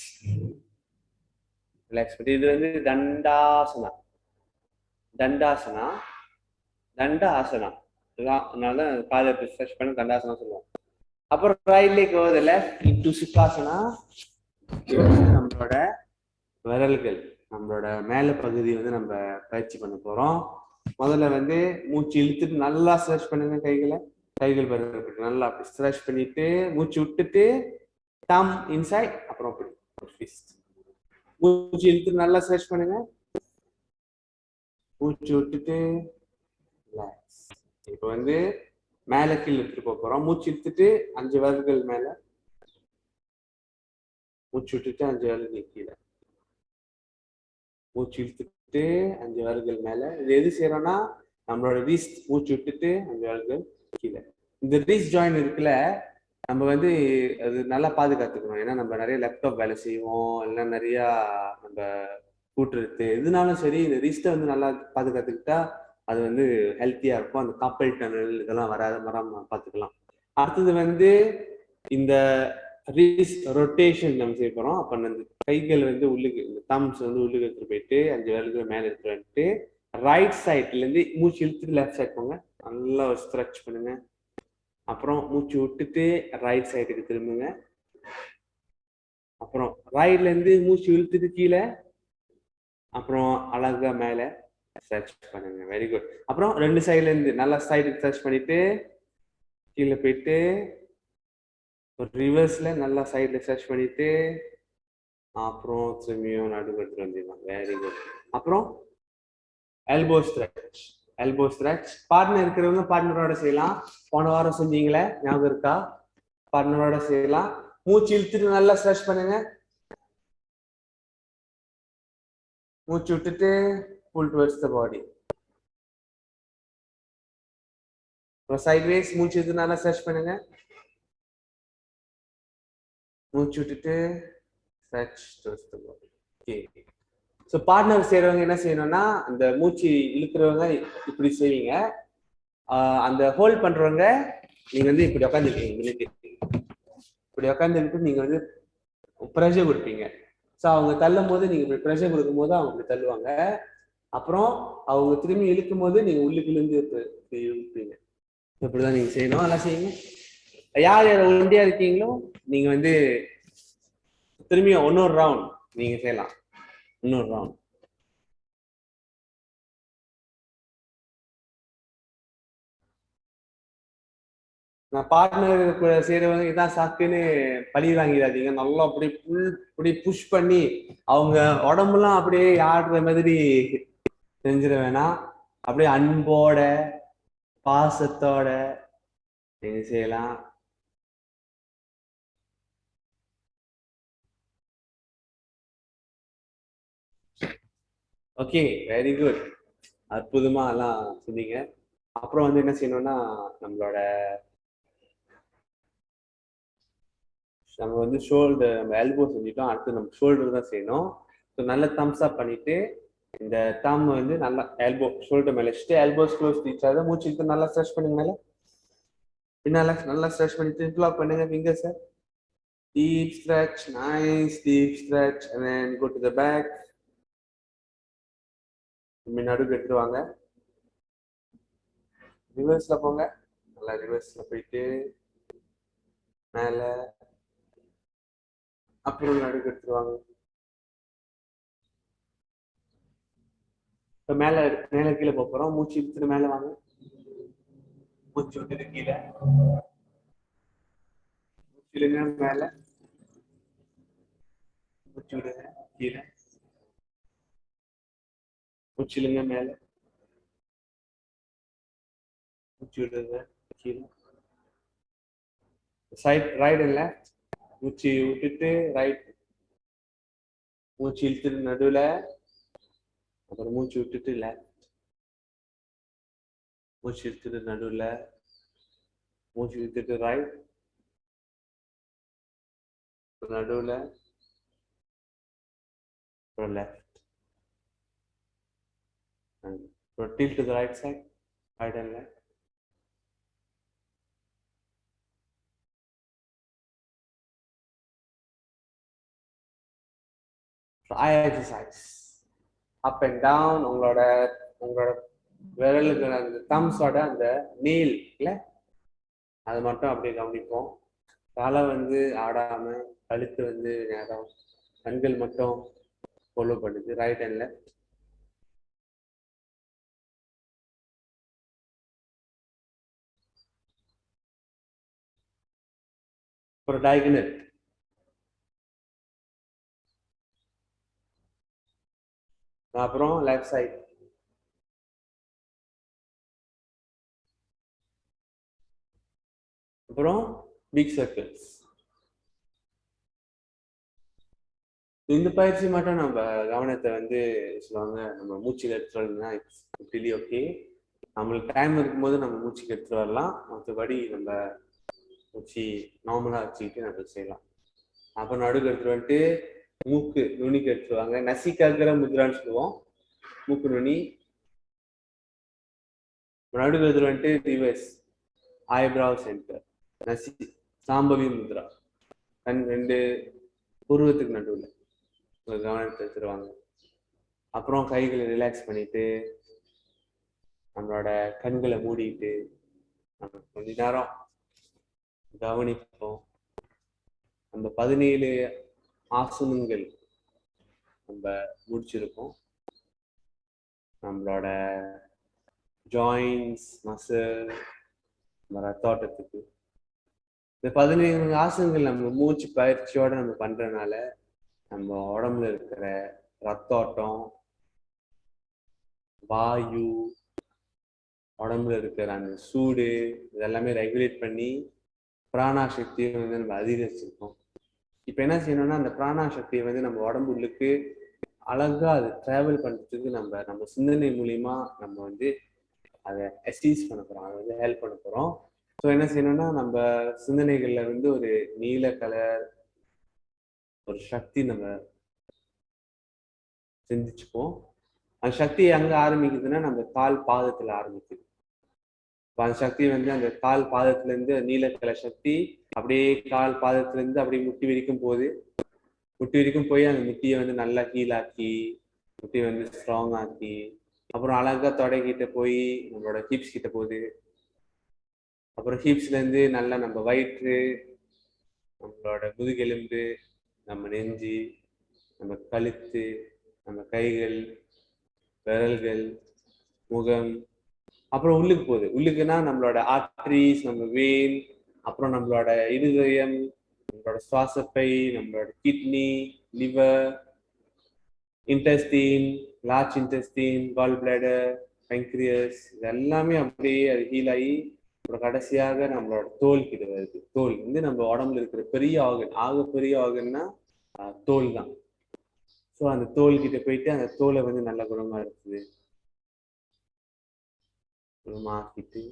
பண்ணி, இது வந்து தண்டாசனா. தண்டாசனா, தண்ட ஆசனா, அதனால பாதத்தை ஸ்ட்ரெச் பண்ணி தண்டாசனா சொல்லுவோம். அப்புறம் right leg over the left into Sukhasana. நம்மளோட விரல்கள், நம்மளோட மேல பகுதி வந்து நம்ம பயிற்சி பண்ண போறோம். முதல்ல வந்து மூச்சு இழுத்துட்டு நல்லா ஸ்ட்ரெச் பண்ணுங்க. கைகள் விரல்கள் நல்லா அப்படி ஸ்ட்ரெச் பண்ணிட்டு மூச்சு விட்டுட்டு தம் இன்சைட், அப்புறம் அப்படி ஃபிஸ்ட். மூச்சு இழுத்துட்டு நல்லா ஸ்ட்ரெச் பண்ணுங்க. மூச்சு விட்டுட்டு ரிலாக்ஸ். இப்போ வந்து மேல கீழே எடுத்துட்டு போறோம். மூச்சு இழுத்துட்டு 5 விரல்கள் மேல, மூச்சு விட்டுட்டு 5 விரல்கள் கீழே. மூச்சு இழுத்துட்டு 5 விரல்கள் மேல. இது எது செய்யறோம்னா நம்மளோட ரீஸ்ட். மூச்சு விட்டுட்டு 5 விரல்கள் கீழே. இந்த ரீஸ்ட் ஜாயின் இருக்குல்ல, நம்ம வந்து அது நல்லா பாதுகாத்துக்கணும். ஏன்னா நம்ம நிறைய லேப்டாப் வேலை செய்வோம், இல்லை நிறைய நம்ம கூட்டுறது எதுனாலும் சரி, இந்த ரீஸ்ட்டை வந்து நல்லா பாதுகாத்துக்கிட்டா அது வந்து ஹெல்த்தியா இருக்கும். அந்த காப்பல் டனல் இதெல்லாம் வராம பார்த்துக்கலாம். அடுத்தது வந்து இந்த ரொட்டேஷன் நம்ம செய்ய போறோம். அப்ப அந்த கைகள் வந்து உள்ளுக்கு, இந்த தம்ஸ் வந்து உள்ளுக்கு எடுத்துட்டு போயிட்டு 5 விரல்கள் மேல எடுத்துட்டு வந்துட்டு ரைட் சைட்ல இருந்து மூச்சு இழுத்துட்டு லெஃப்ட் சைட் போங்க. நல்லா ஸ்ட்ரெச் பண்ணுங்க. அப்புறம் மூச்சு விட்டுட்டு ரைட் சைடுக்கு திரும்புங்க. அப்புறம் ரைட்ல இருந்து மூச்சு இழுத்துட்டு கீழே, அப்புறம் அழகா மேல ஸ்ட்ரெச் பண்ணுங்க. Very good. அப்புறம் ரெண்டு சைடுல இருந்து நல்லா சைடுக்கு ஸ்ட்ரெச் பண்ணிட்டு கீழே போயிட்டு ஒரு ரிவர்ஸ்ல நல்லா சைடுல ஸ்ட்ரெச் பண்ணிட்டு அப்புறம் திரும்பியும் நடுவு எடுத்துட்டு வந்துடலாம். Very good. அப்புறம் elbow stretch. Elbow stretch partner இருக்கிறவங்க பார்ட்னரோட செய்யலாம். போன வாரம் செஞ்சீங்களே ஞாபகம் இருக்கா? பார்ட்னரோட செய்யலாம். மூச்சு இழுத்துட்டு நல்லா ஸ்ட்ரெச் பண்ணுங்க. மூச்சு விட்டுட்டு புல் டுவர்ட்ஸ் த பாடி. சைட்வேஸ் மூச்சு இழுத்து நல்லா ஸ்ட்ரெச் பண்ணுங்க. மூச்சு விட்டுட்டு stretch towards the body. Okay. So partner செய்யறவங்க என்ன செய்யணும்னா அந்த மூச்சு இழுக்கிறவங்க இப்படி செய்வீங்க. அந்த ஹோல்ட் பண்றவங்க நீங்க வந்து இப்படி உட்காந்துருக்கீங்க. இப்படி உட்காந்துக்கிட்டு நீங்க வந்து ப்ரெஷர் கொடுப்பீங்க. ஸோ அவங்க தள்ளும் போது நீங்க இப்படி ப்ரெஷர் கொடுக்கும் போது அவங்க இப்படி தள்ளுவாங்க. அப்புறம் அவங்க திரும்பி இழுக்கும் போது நீங்க உள்ளுக்குள்ளேருந்து இழுப்பீங்க. இப்படிதான் நீங்க செய்யணும். அதெல்லாம் செய்யுங்க. யார் யார் ஒண்டியா இருக்கீங்களோ நீங்க வந்து திரும்பியும் இன்னொரு ரவுண்ட் நீங்க செய்யலாம். இன்னொரு ரவுண்ட். நான் பார்ட்னர் செய்யறவங்க இதான் சாக்குன்னு பழி வாங்கிடாதீங்க. நல்லா அப்படி புஷ் பண்ணி அவங்க உடம்புலாம் அப்படியே ஆடுற மாதிரி செஞ்சிட வேணாம். அப்படியே அன்போட பாசத்தோட நீங்க செய்யலாம். Okay, very good. அற்புதமா எல்லாம் சொன்னீங்க. அப்புறம் வந்து என்ன செய்யணும்னா நம்மளோட நம்ம வந்து ஷோல்டர் நம்ம எல்போ செஞ்சுட்டோம். அடுத்து நம்ம ஷோல்டர் தான் செய்யணும். ஸோ நல்ல தம்ஸ் அப் பண்ணிட்டு இந்த தம் வந்து நல்லா எல்போ ஷோல்டர் மேலே வச்சுட்டு எல்போஸ் க்ளோஸ் ரீச் மூச்சு இழுத்து நல்லா ஸ்ட்ரெச் பண்ணுங்க. மேலே பின்னால நல்லா ஸ்ட்ரெச் பண்ணிட்டு இன்டர்லாக் பண்ணுங்க ஃபிங்கர்ஸை. Deep stretch, nice deep stretch, and then go to the back. நடுவுக்கு எடுத்துட்டு வாங்க. ரிவர்ஸ்ல போங்க. நல்லா ரிவர்ஸ்ல போயிட்டு மேல அப்புறம் நடுவுக்கு எடுத்துட்டு வாங்க. இப்போ மேல மேல கீழே போறோம். மூச்சு இழுத்துட்டு மேல வாங்க. மூச்சு விட்டுட்டு கீழே. மூச்சு இழுங்க மேல. மூச்சு விடுங்க கீழே. மூச்சு இழுங்க மேல. மூச்சு விடுங்க கீழே. Side right and left. மூச்சு விட்டுட்டு ரைட். மூச்சு இழுத்துட்டு நடுவுல. அப்புறம் மூச்சு விட்டுட்டு லெஃப்ட். மூச்சு இழுத்துட்டு நடுவுல. மூச்சு இழுத்துட்டு ரைட். நடுவுல. அப்புறம் left. tilt to the right side, right and left. So eye exercise. Up and down. உங்களோட விரலுக்கு அந்த தம்ஸோட அந்த நீல் இல்ல அது மட்டும் அப்படியே கவனிப்போம். தலை வந்து ஆடாம கழுத்து வந்து நேரம், கண்கள் மட்டும் ஃபாலோ பண்ணுது ரைட் அண்ட் லெஃப்ட். அப்புறம் டயகனல். அப்புறம் லெஃப்ட் சைட். அப்புறம் பிக் சர்க்கிள்ஸ். இந்த பயிற்சி மட்டும் நம்ம கவனத்தை வந்து சொல்லுவாங்க நம்ம மூச்சுக்கு எடுத்துட்டு வரணும்னா இட்ஸ் ரியலி ஓகே. நம்மளுக்கு டைம் இருக்கும்போது நம்ம மூச்சுக்கு எடுத்துட்டு வரலாம். மற்றபடி நம்ம மூச்சு நார்மலாக வச்சுக்கிட்டு நம்ம செய்யலாம். அப்புறம் நடுக்கு எடுத்துட்டு வந்துட்டு மூக்கு நுனிக்கு எடுத்துருவாங்க. நசிக்காகிற முத்ரான்னு சொல்லுவோம். மூக்கு நுனி. நடுக்கு எடுத்துட்டு வந்துட்டு ரிவர்ஸ் ஐப்ராவ் சென்டர் நசி சாம்பவி முத்ரா. கண் ரெண்டு புருவத்துக்கு நடுவில் கவனத்தை எடுத்துருவாங்க. அப்புறம் கைகளை ரிலாக்ஸ் பண்ணிட்டு நம்மளோட கண்களை மூடிட்டு நம்ம கொஞ்ச நேரம் கவனிப்போம். நம்ம 17 ஆசனங்கள் நம்ம முடிச்சிருக்கோம். நம்மளோட ஜாயின்ஸ், மசில், நம்ம ரத்தோட்டத்துக்கு. இந்த 15 ஆசனங்கள் நம்ம மூச்சு பயிற்சியோட நம்ம பண்றதுனால நம்ம உடம்புல இருக்கிற ரத்தோட்டம், வாயு, உடம்புல இருக்கிற அந்த சூடு இதெல்லாமே ரெகுலேட் பண்ணி பிராணா சக்தியை வந்து நம்ம அதிகரிச்சிருக்கோம். இப்ப என்ன செய்யணும்னா அந்த பிராணா சக்தியை வந்து நம்ம உடம்புக்கு அழகா அது டிராவல் பண்றதுக்கு நம்ம சிந்தனை மூலியமா நம்ம வந்து அதை அசிஸ்ட் பண்ண போறோம், அதை வந்து ஹெல்ப் பண்ண போறோம். ஸோ என்ன செய்யணும்னா நம்ம சிந்தனைகள்ல வந்து ஒரு நீல கலர் ஒரு சக்தி நம்ம சிந்திச்சுப்போம். அந்த சக்தி எங்க ஆரம்பிக்குதுன்னா நம்ம கால் பாதத்துல ஆரம்பிக்குது. அந்த சக்தி வந்து அந்த கால் பாதத்துல இருந்து நீல கலர் சக்தி அப்படியே கால் பாதத்துல இருந்து அப்படியே முட்டி வரைக்கும் போகுது. முட்டி வரைக்கும் போய் அந்த முட்டியை வந்து நல்லா ஹீலாக்கி முட்டியை வந்து ஸ்ட்ராங் ஆக்கி அப்புறம் அழகா தொடங்கிட்ட போய் நம்மளோட ஹிப்ஸ் கிட்ட போகுது. அப்புறம் ஹிப்ஸ்ல இருந்து நல்லா நம்ம வயிற்று, நம்மளோட முதுகெலும்பு, நம்ம நெஞ்சு, நம்ம கழுத்து, நம்ம கைகள், விரல்கள், முகம், அப்புறம் உள்ளுக்கு போகுது. உள்ளுக்குன்னா நம்மளோட ஆர்டரிஸ், நம்ம வெயின், அப்புறம் நம்மளோட இருதயம், நம்மளோட சுவாசப்பை, நம்மளோட kidney, liver, intestine, large intestine, gall bladder, pancreas, இது எல்லாமே அப்படியே அது ஹீல் ஆகி அப்புறம் கடைசியாக நம்மளோட தோல் கிட்ட வருது. தோல் வந்து நம்ம உடம்புல இருக்கிற பெரிய ஆர்கன், ஆக பெரிய ஆர்கன்னா தோல் தான். ஸோ அந்த தோல் கிட்ட போயிட்டு அந்த தோலை வந்து நல்ல குணமா இருக்குது, குணமாக்கிட்டு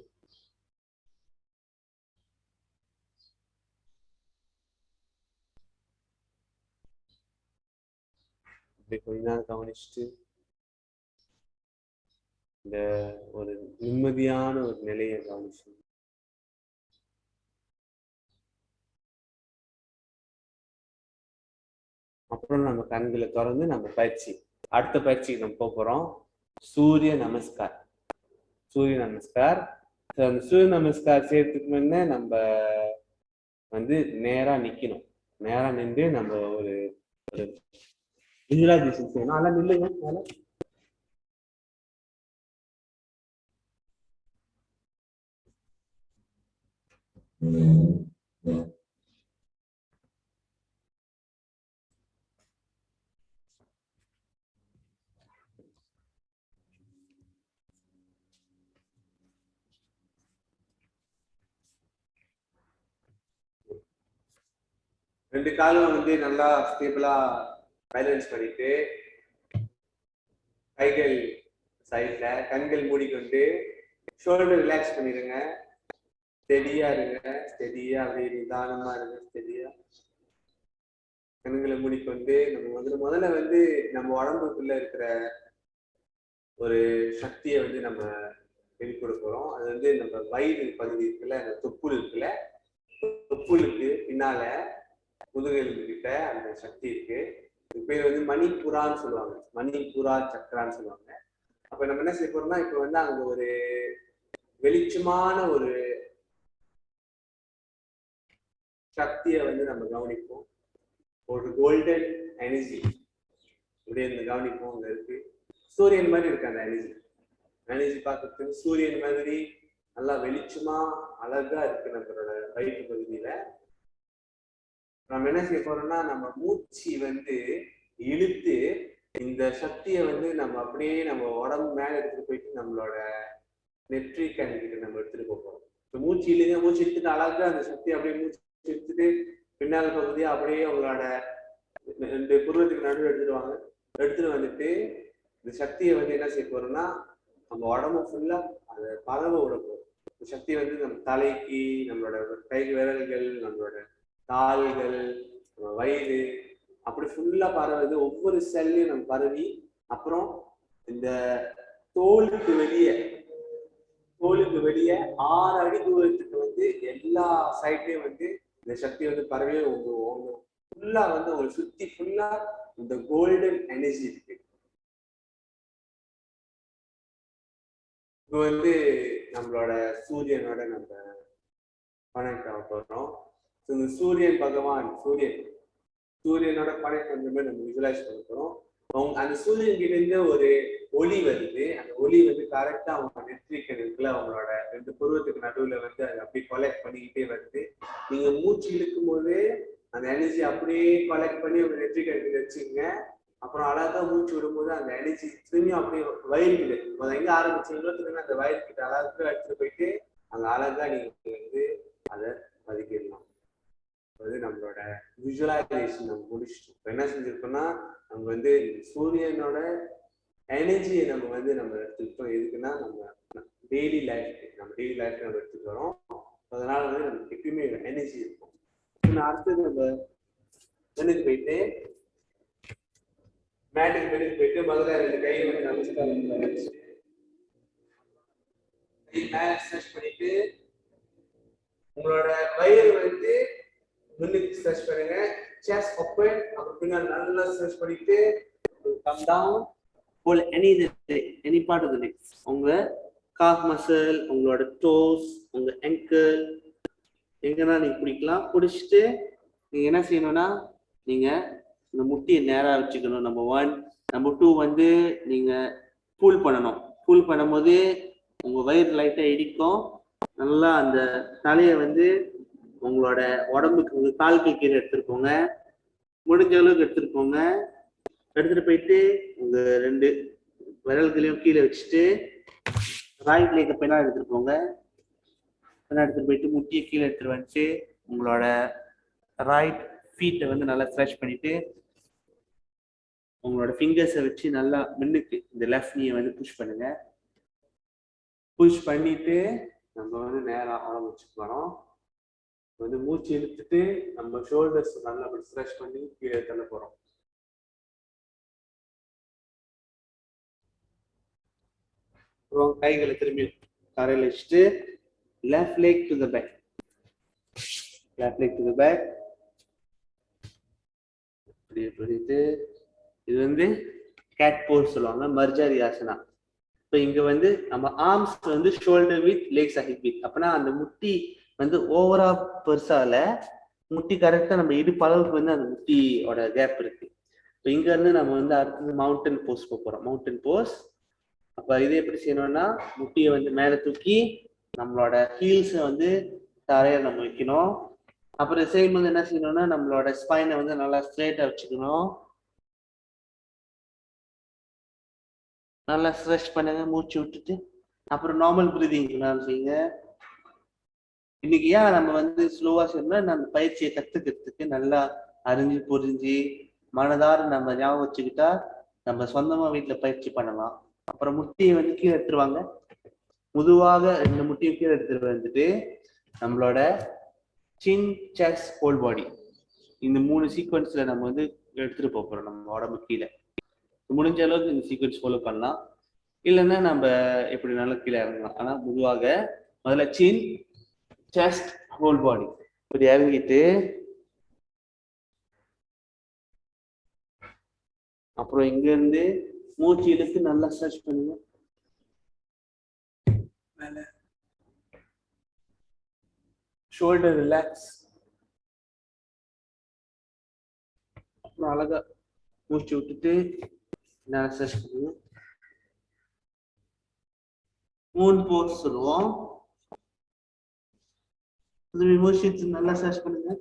அப்படி கொஞ்ச நேரம் கவனிச்சுட்டு இந்த ஒரு நிம்மதியான ஒரு நிலையை கவனிச்சு அப்புறம் நம்ம கண்களை திறந்து நம்ம பயிற்சி அடுத்த பயிற்சிக்கு நம்ம போறோம். சூரிய நமஸ்கார். சூரிய நமஸ்கார். அந்த சூரிய நமஸ்கார் செய்யறதுக்கு முன்னே நம்ம வந்து நேரா நிக்கணும். நேரா நின்று நம்ம ஒரு விஜுவலைசேஷன் செய்யணும். அதெல்லாம் நில்லுங்க. 2 காலும் வந்து நல்லா ஸ்டேபிளா பேலன்ஸ் பண்ணிட்டு கைகள் சைட்ல, கண்கள் மூடிக்கொண்டு ஷோல்டர் ரிலாக்ஸ் பண்ணிடுங்க. ஸ்டெடியா இருங்க. ஸ்டெடியா அப்படியே நிதானமா இருங்க. ஸ்டெடியா கண்களை மூடிக்கொண்டு நம்ம முதல்ல வந்து நம்ம உடம்புக்குள்ள இருக்கிற ஒரு சக்தியை வந்து நம்ம வெளிக்கொடுக்க போறோம். அது வந்து நம்ம வயிறு பகுதி இருக்குல்ல, அந்த தொப்புள் இருக்குல்ல, தொப்புளுக்கு பின்னால முதுகெலும்பு கிட்ட அந்த சக்தி இருக்கு. இது பேர் வந்து மணிப்புரான்னு சொல்லுவாங்க. மணிப்புரா சக்கரான்னு சொல்லுவாங்க. அப்ப நம்ம என்ன செய்ய போறோம்னா இப்ப வந்து அங்க ஒரு வெளிச்சமான ஒரு சக்தியை வந்து நம்ம கவனிப்போம். ஒரு கோல்டன் எனர்ஜி இப்படியே கவனிப்போம். அங்க இருக்கு சூரியன் மாதிரி இருக்கு. அந்த எனர்ஜி பார்க்கறதுக்கு சூரியன் மாதிரி நல்லா வெளிச்சமா அழகா இருக்கு நம்மளோட வயிற்று பகுதியில. நம்ம என்ன செய்ய போறோம்னா நம்ம மூச்சு வந்து இழுத்து இந்த சக்தியை வந்து நம்ம அப்படியே நம்ம உடம்பு மேல எடுத்துட்டு போயிட்டு நம்மளோட நெற்றி கண்கிட்ட நம்ம எடுத்துட்டு போறோம். இப்போ மூச்சு இழுங்க. மூச்சு இழுத்துட்டு அழகா அந்த சக்தியை அப்படியே மூச்சு இழுத்துட்டு பின்னால் பகுதியா அப்படியே உங்களோட 2 புருவத்துக்கு நடுவில் எடுத்துட்டு வந்துட்டு இந்த சக்தியை வந்து என்ன செய்ய போறோம்னா நம்ம உடம்பு ஃபுல்லா அதை பரவ விட போறோம். இந்த சக்தியை வந்து நம்ம தலைக்கு, நம்மளோட கை விரல்கள், நம்மளோட கால்கள், நம்ம வயிறு அப்படி ஃபுல்லா பரவுது. ஒவ்வொரு செல்லையும் நம்ம பரவி அப்புறம் இந்த தோலுக்கு வெளியே 6 அடி தூரத்துக்கு வந்து எல்லா சைட்லயும் வந்து இந்த சக்தி வந்து பரவே ஃபுல்லா வந்து ஒரு சுத்தி ஃபுல்லா இந்த கோல்டன் எனர்ஜி இருக்கு. இப்போ வந்து நம்மளோட சூரியனோட நம்ம கனெக்ட் ஆக போறோம். இந்த சூரியன் பகவான் சூரியனோட கனெக்ட் பண்ற மாதிரி நம்ம விஜுவலைஸ் பண்ண போறோம். அந்த சூரியன் கிட்ட இருந்து ஒரு ஒளி வருது. அந்த ஒளி வந்து கரெக்டா அவங்க நெற்றிக்கணுக்குள்ள அவங்களோட 2 புருவத்துக்கு நடுவுல வந்து அது அப்படியே கலெக்ட் பண்ணிக்கிட்டே வருது. நீங்க மூச்சு இழுக்கும் போது அந்த எனர்ஜி அப்படியே கலெக்ட் பண்ணி உங்க நெற்றிக்கணுக்கு வச்சுங்க. அப்புறம் அழகா மூச்சு விடும்போது அந்த எனர்ஜி திரும்பியும் அப்படியே வயிறுக்குது எங்க ஆரம்பிச்சீங்களோ திரும்பி அந்த வயிறுக்கிட்ட அழகா எடுத்துட்டு போயிட்டு அங்க அழகா நீங்க வந்து அதை பதிக்கிடலாம். அது நம்மளோட விஜுவலைசேஷன் நம்ம முடிச்சிட்டோம். என்ன செஞ்சிருக்கோம்னா நம்ம வந்து சூரியனோட எனர்ஜியை நம்ம வந்து நம்ம எடுத்துக்கிட்டோம். எதுக்குன்னா நம்ம டெய்லி லைஃப் நம்ம எடுத்துட்டு வரோம். அதனால வந்து நமக்கு எப்பயுமே எனர்ஜி இருக்கும். அடுத்தது நம்ம என்னக்கு போயிட்டு மேட்டுக்கு போயிட்டு முதல்ல 2 கையை வந்து நமஸ்காரம் வச்சு மேல ஸ்ட்ரெச் பண்ணிட்டு உங்களோட வயிறு வந்து முன்னுக்கு ஸ்ட்ரெச் பண்ணுங்க. Chest open. அப்புறம் பின்னாடி நல்லா ஸ்ட்ரெச் பண்ணிட்டு come down. pull any part of the legs. உங்க காஃப் மசில், உங்களோட டோஸ், உங்க ankle எங்கன்னா நீங்க பிடிக்கலாம். பிடிச்சிட்டு நீங்க என்ன செய்யணும்னா நீங்க இந்த முட்டியை நேரா வச்சுக்கணும். நம்பர் 1. நம்பர் 2 வந்து நீங்க புல் பண்ணணும். புல் பண்ணும்போது உங்க வயிறு லைட்டா இடிக்கும். நல்லா அந்த தலையை வந்து உங்களோட உடம்புக்கு உங்க காலுக்கு கீழே எடுத்துருக்கோங்க. முடிஞ்ச அளவுக்கு எடுத்துருக்கோங்க. எடுத்துட்டு போயிட்டு உங்க 2 விரல்களையும் கீழே வச்சுட்டு ரைட் லெக் பின்னாடி எடுத்துட்டு போங்க. பின்னாடி எடுத்துட்டு போயிட்டு முட்டியை கீழே எடுத்துட்டு வந்துட்டு உங்களோட ரைட் ஃபீட்டை வந்து நல்லா ஸ்ட்ரெச் பண்ணிட்டு உங்களோட ஃபிங்கர்ஸை வச்சு நல்லா முன்னுக்கு இந்த லெஃப்ட் நீயை வந்து புஷ் பண்ணுங்க. புஷ் பண்ணிட்டு நம்ம வந்து நேரம் ஆரம்பிச்சு போறோம். வந்து மூச்சு இழுத்துட்டு நம்ம ஷோல்டர்ஸ் நல்லா ஸ்ட்ரெச் பண்ணி கீழே தள்ள போறோம். அப்புறம் கைகளை திரும்பி தரையில் வச்சுட்டு left leg to the back. புரியுது. இது வந்து கேட் போஸ் சொல்லுவாங்க, மர்ஜரி ஆசனா. இப்போ இங்க வந்து நம்ம ஆர்ம்ஸ் வந்து shoulder with legs hip with. அப்பனா அந்த முட்டி வந்து ஓவரா பெருசால முட்டி கரெக்டா நம்ம இடுப்பு அளவுக்கு வந்து அந்த முட்டியோட கேப் இருக்கு. இப்போ இங்க இருந்து நம்ம வந்து அடுத்தது மவுண்டன் போஸ் போறோம். மவுண்டன் போஸ். அப்ப இது எப்படி செய்யணும்னா முட்டியை வந்து மேல தூக்கி நம்மளோட ஹீல்ஸை வந்து தரையை நம்ம வைக்கணும். அப்புறம் செய்யும்போது என்ன செய்யணும்னா நம்மளோட ஸ்பைனை வந்து நல்லா ஸ்ட்ரெயிட்டா வச்சுக்கணும். நல்லா ஸ்ட்ரெச் பண்ணுங்க, மூச்சு விட்டுட்டு. அப்புறம் நார்மல் பிரீதிங் செய்யுங்க. இன்னைக்கு ஏன் நம்ம வந்து ஸ்லோவா செய்யணும்னா நம்ம பயிற்சியை கத்துக்கிறதுக்கு நல்லா அறிஞ்சு புரிஞ்சு மனதார நம்ம ஞாபகம் வச்சுக்கிட்டா நம்ம சொந்தமா வீட்டுல பயிற்சி பண்ணலாம். அப்புறம் முட்டியை வந்து கீழே எடுத்துருவாங்க. முதுவாக 2 முட்டியும் கீழே எடுத்துட்டு வந்துட்டு நம்மளோட சின், செஸ்ட், ஹோல் பாடி இந்த 3 சீக்வன்ஸ்ல நம்ம வந்து எடுத்துட்டு போறோம் நம்ம உடம்பு கீழே. முடிஞ்ச அளவுக்கு இந்த சீக்வன்ஸ் ஃபாலோ பண்ணலாம். இல்லைன்னா நம்ம எப்படி நல்லா கீழே இறங்கலாம். ஆனா பொதுவாக முதல்ல சின், செஸ்ட், ஹோல் பாடி இப்படி இறங்கிட்டு அப்புறம் இங்க இருந்து மூச்சு இழுத்து நல்லா ஸ்ட்ரெச் பண்ணுங்க. Shoulder relax. அப்புறம் அழகா மூச்சு விட்டுட்டு நல்லா ஸ்ட்ரெச் பண்ணுங்க. மூன் போஸ் சொல்லுவோம். மூச்சு நல்லா ஸ்ட்ரெச் பண்ணுங்க.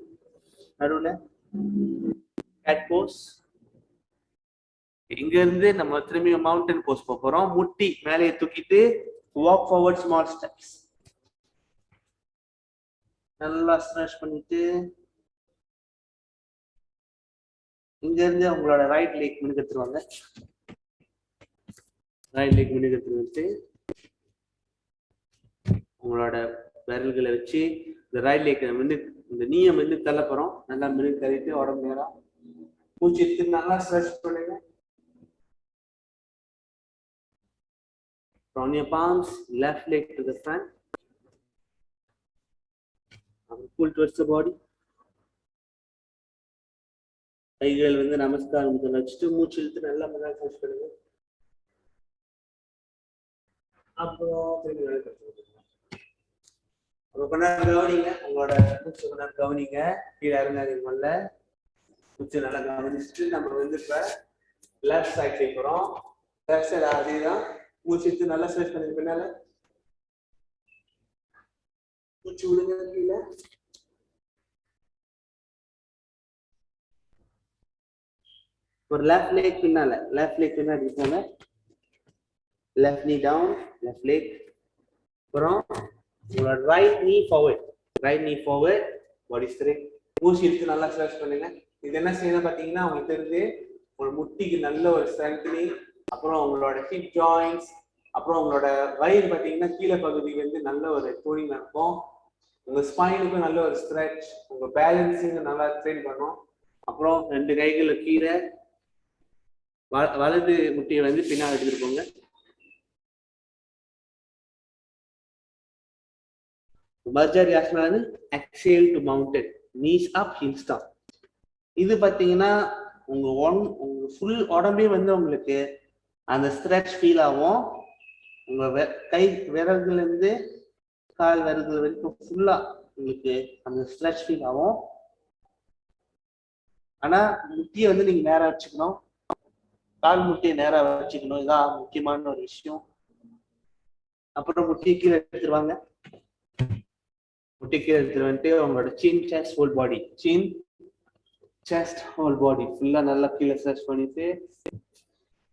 நடுவுல கேட் போஸ். இங்க இருந்து நம்ம திரும்பி மவுண்டன் போஸ் போறோம். முட்டி மேலே தூக்கிட்டு வாக் ஃபார்வர்ட் ஸ்மால் ஸ்டெப்ஸ். நல்லா ஸ்ட்ரெச் பண்ணிட்டு இங்க இருந்து உங்களோட ரைட் லெக் முன்னுக்கு எடுத்துருவாங்க. ரைட் லெக் முன்னுக்கு எடுத்துட்டு உங்களோட விரல்களை வச்சு இந்த ரைட் லெக் இந்த நீயை வந்து தள்ள போறோம். நல்லா முன்னுக்கு தள்ளிட்டு உடம்பு நேரம் மூச்சு எடுத்து நல்லா ஸ்ட்ரெச் பண்ணுங்க. From your palms, left leg to the front. Pull towards the body. கைகள் வந்து நமஸ்காரம் வச்சுட்டு மூச்சு இழுத்து நல்லா முன்னாடி ஸ்ட்ரெச் பண்ணுங்க. அப்புறம் கொஞ்ச நேரம் கவனிங்க. உங்களோட மூச்சு கொஞ்ச நேரம் கவனிங்க. கீழே இறங்காதீங்க. முதல்ல மூச்சு நல்லா கவனிச்சுட்டு நம்ம வந்து இப்ப லெஃப்ட் சைட் போறோம். லெஃப்ட் சைடு அதேதான். மூச்சு எடுத்து நல்லா ஸ்ட்ரெச் பண்ணுங்க. பின்னால மூச்சு விடுங்க கீழே. ஒரு லெஃப்ட் லெக் பின்னால, லெஃப்ட் லெக் பின்னாடி இருக்காங்க. லெஃப்ட் நீ டவுன், லெஃப்ட் லெக். அப்புறம் உங்களோட ரைட் நீ ஃபார்வர்ட், ரைட் நீ ஃபார்வர்ட், பாடி ஸ்ட்ரெச். மூச்சு எடுத்து நல்லா ஸ்ட்ரெச் பண்ணுங்க. இது என்ன செய்யணும் பார்த்தீங்கன்னா, உங்களுக்கு இருந்து ஒரு முட்டிக்கு நல்ல ஒரு ஸ்ட்ரென்த்னிங், அப்புறம் உங்களோட ஹிப் ஜாயின்ஸ், அப்புறம் உங்களோட வயிறு பார்த்தீங்கன்னா கீழே பகுதி வந்து நல்ல ஒரு டோனிங் இருக்கும். உங்க ஸ்பைனுக்கும் நல்ல ஒரு ஸ்ட்ரெச், உங்க பேலன்ஸிங் நல்லா ட்ரெயின் பண்ணும். அப்புறம் 2 கைகளை கீழே, வலது முட்டியை வந்து பின்னாடி எடுத்துட்டு போங்க. பர்ஜாரியாசனா வந்து exhale to mountain, knees up heels down. இது பார்த்தீங்கன்னா உங்க ஃபுல் உடம்பே வந்து உங்களுக்கு அந்த ஸ்ட்ரெச் ஃபீல் ஆகும். உங்க கை விரல்கள் இருந்து கால் விரல்கள் வரைக்கும் ஃபுல்லா உங்களுக்கு அந்த ஸ்ட்ரெச் ஃபீல் ஆகும். ஆனா முட்டியை வந்து நீங்க நேரா வச்சுக்கணும், கால் முட்டியை நேரா வச்சுக்கணும். இதான் முக்கியமான ஒரு விஷயம். அப்புறம் முட்டியை கீழே எடுத்துருவாங்க. முட்டி கீழே எடுத்துட்டு வந்துட்டு உங்களோட சின், செஸ்ட், ஹோல் பாடி, சின், செஸ்ட், ஹோல் பாடி ஃபுல்லா நல்லா கீழே ஸ்ட்ரெச் பண்ணிட்டு,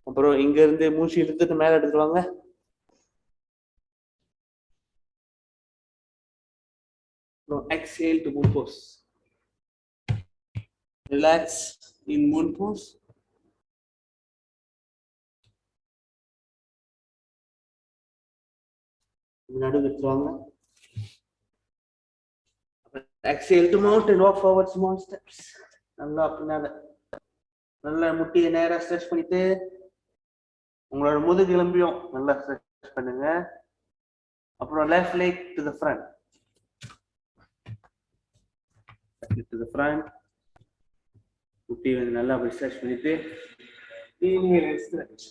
அப்புறம் இங்க இருந்து மூச்சு இழுத்துட்டு மேல எடுத்துருவாங்க. Exhale to moon pose. Relax in moon pose. நடு விட்டுருவாங்க. Exhale to mount and walk forward small steps. நல்லா பின்னால நல்லா முட்டியை நேரா ஸ்ட்ரெச் பண்ணிட்டு உங்களோட முதுகெலும்பையும் நல்லா ஸ்ட்ரெச் பண்ணுங்க. அப்புறம் left leg to the front, to the front. முட்டி வந்து நல்லா அப்படி ஸ்ட்ரெச் பண்ணிட்டு ஸ்ட்ரெச்.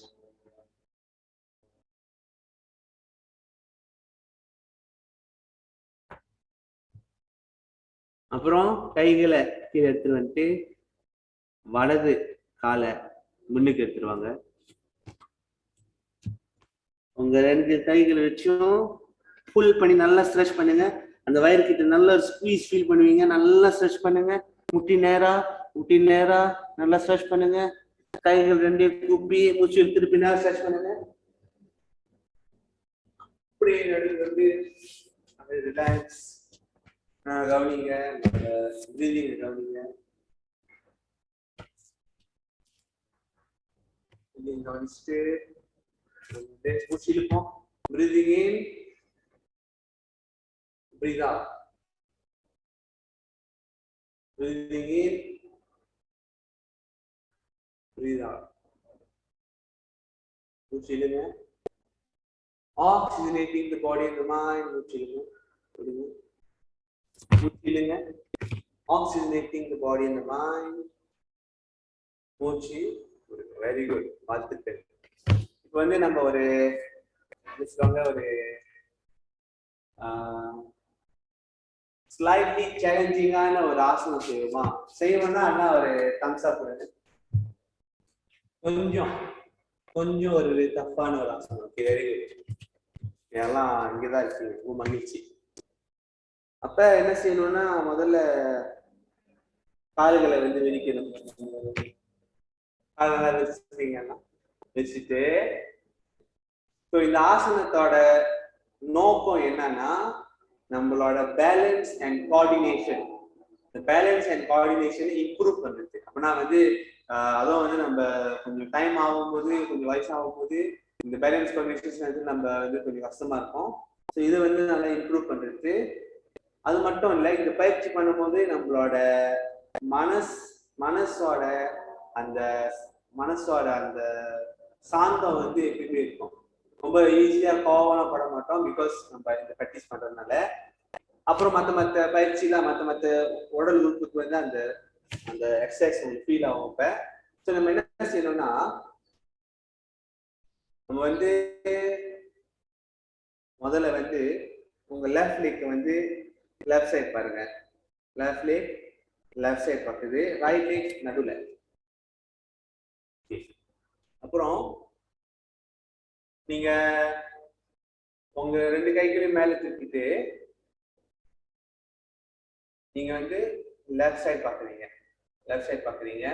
அப்புறம் கைகளை கீழே எடுத்துட்டு வந்துட்டு வலது காலை முன்னுக்கு எடுத்துருவாங்க. உங்க 2 கைகளை வச்சும் புல் பண்ணி நல்லா ஸ்ட்ரெச் பண்ணுங்க. அந்த வயிறு கிட்ட நல்லா ஸ்குவீஸ் ஃபீல் பண்ணுவீங்க. நல்லா ஸ்ட்ரெச் பண்ணுங்க. முட்டி நேரா, முட்டி நேரா நல்லா ஸ்ட்ரெச் பண்ணுங்க. கைகள் 2 குப்பி மூச்சு எடுத்துட்டு பின்னாடி ஸ்ட்ரெச் பண்ணுங்க. அப்படியே நடுவில் வந்து ரிலாக்ஸ் கவனிங்க, பிரீதிங் கவனிங்க. கவனிச்சுட்டு மூச்சு இழுப்போம். Breathing in, breathe out. Breathing in, breathe out. மூச்சு இழுங்க. Oxygenating the body and the mind. மூச்சு இழுங்க. மூச்சு இழுங்க. Oxygenating the body and the mind. மூச்சு. Very good. வாழ்த்துக்கள். இப்போ வந்து நம்ம ஒரு ஸ்லைட்லி சேலஞ்சிங்கான ஒரு ஆசனம் செய்வோமா? செய்வோம்னா அண்ணா ஒரு தம்ஸ் அப். கொஞ்சம் ஒரு டஃப்பான ஒரு ஆசனம். Okay, very good. எல்லாம் இங்கதான் இருக்கு. ரொம்ப மகிழ்ச்சி. அப்ப என்ன செய்யணும்னா, முதல்ல கால்களை வந்து விரிக்கணும். கால்களை வச்சுட்டு இந்த ஆசனத்தோட நோக்கம் என்னன்னா, நம்மளோட balance and coordination, balance and coordination improve பண்றது. அப்படின்னா வந்து அதுவும் வந்து நம்ம கொஞ்சம் டைம் ஆகும்போது, கொஞ்சம் வயசாகும் போது இந்த பேலன்ஸ் கோஆர்டினேஷன் வந்து நம்ம வந்து கொஞ்சம் கஷ்டமா இருக்கும். ஸோ இதை வந்து நல்லா இம்ப்ரூவ் பண்றது. அது மட்டும் இல்லை, இந்த பயிற்சி பண்ணும்போது நம்மளோட மனசோட அந்த சாந்தம் வந்து எப்பயுமே இருக்கும். ரொம்ப ஈஸியா கோவப்பட மாட்டோம், பிகாஸ் நம்ம இந்த ப்ராக்டிஸ் பண்றதுனால. அப்புறம் மற்ற பயிற்சியில மற்ற உடல் உறுப்புக்கு வந்து அந்த எக்ஸசைஸ் உங்களுக்கு ஃபீல் ஆகும். இப்ப ஸோ நம்ம என்ன செய்யணும்னா, நம்ம வந்து முதல்ல வந்து உங்க லெஃப்ட் லெக் வந்து லெஃப்ட் சைட் பாருங்க. லெஃப்ட் லெக் லெஃப்ட் சைட் பார்க்குது, ரைட் லெக் நடுவில். அப்புறம் நீங்க உங்க 2 கைகளையும் மேல தூக்கிட்டு நீங்க வந்து லெஃப்ட் சைடு பாக்குறீங்க.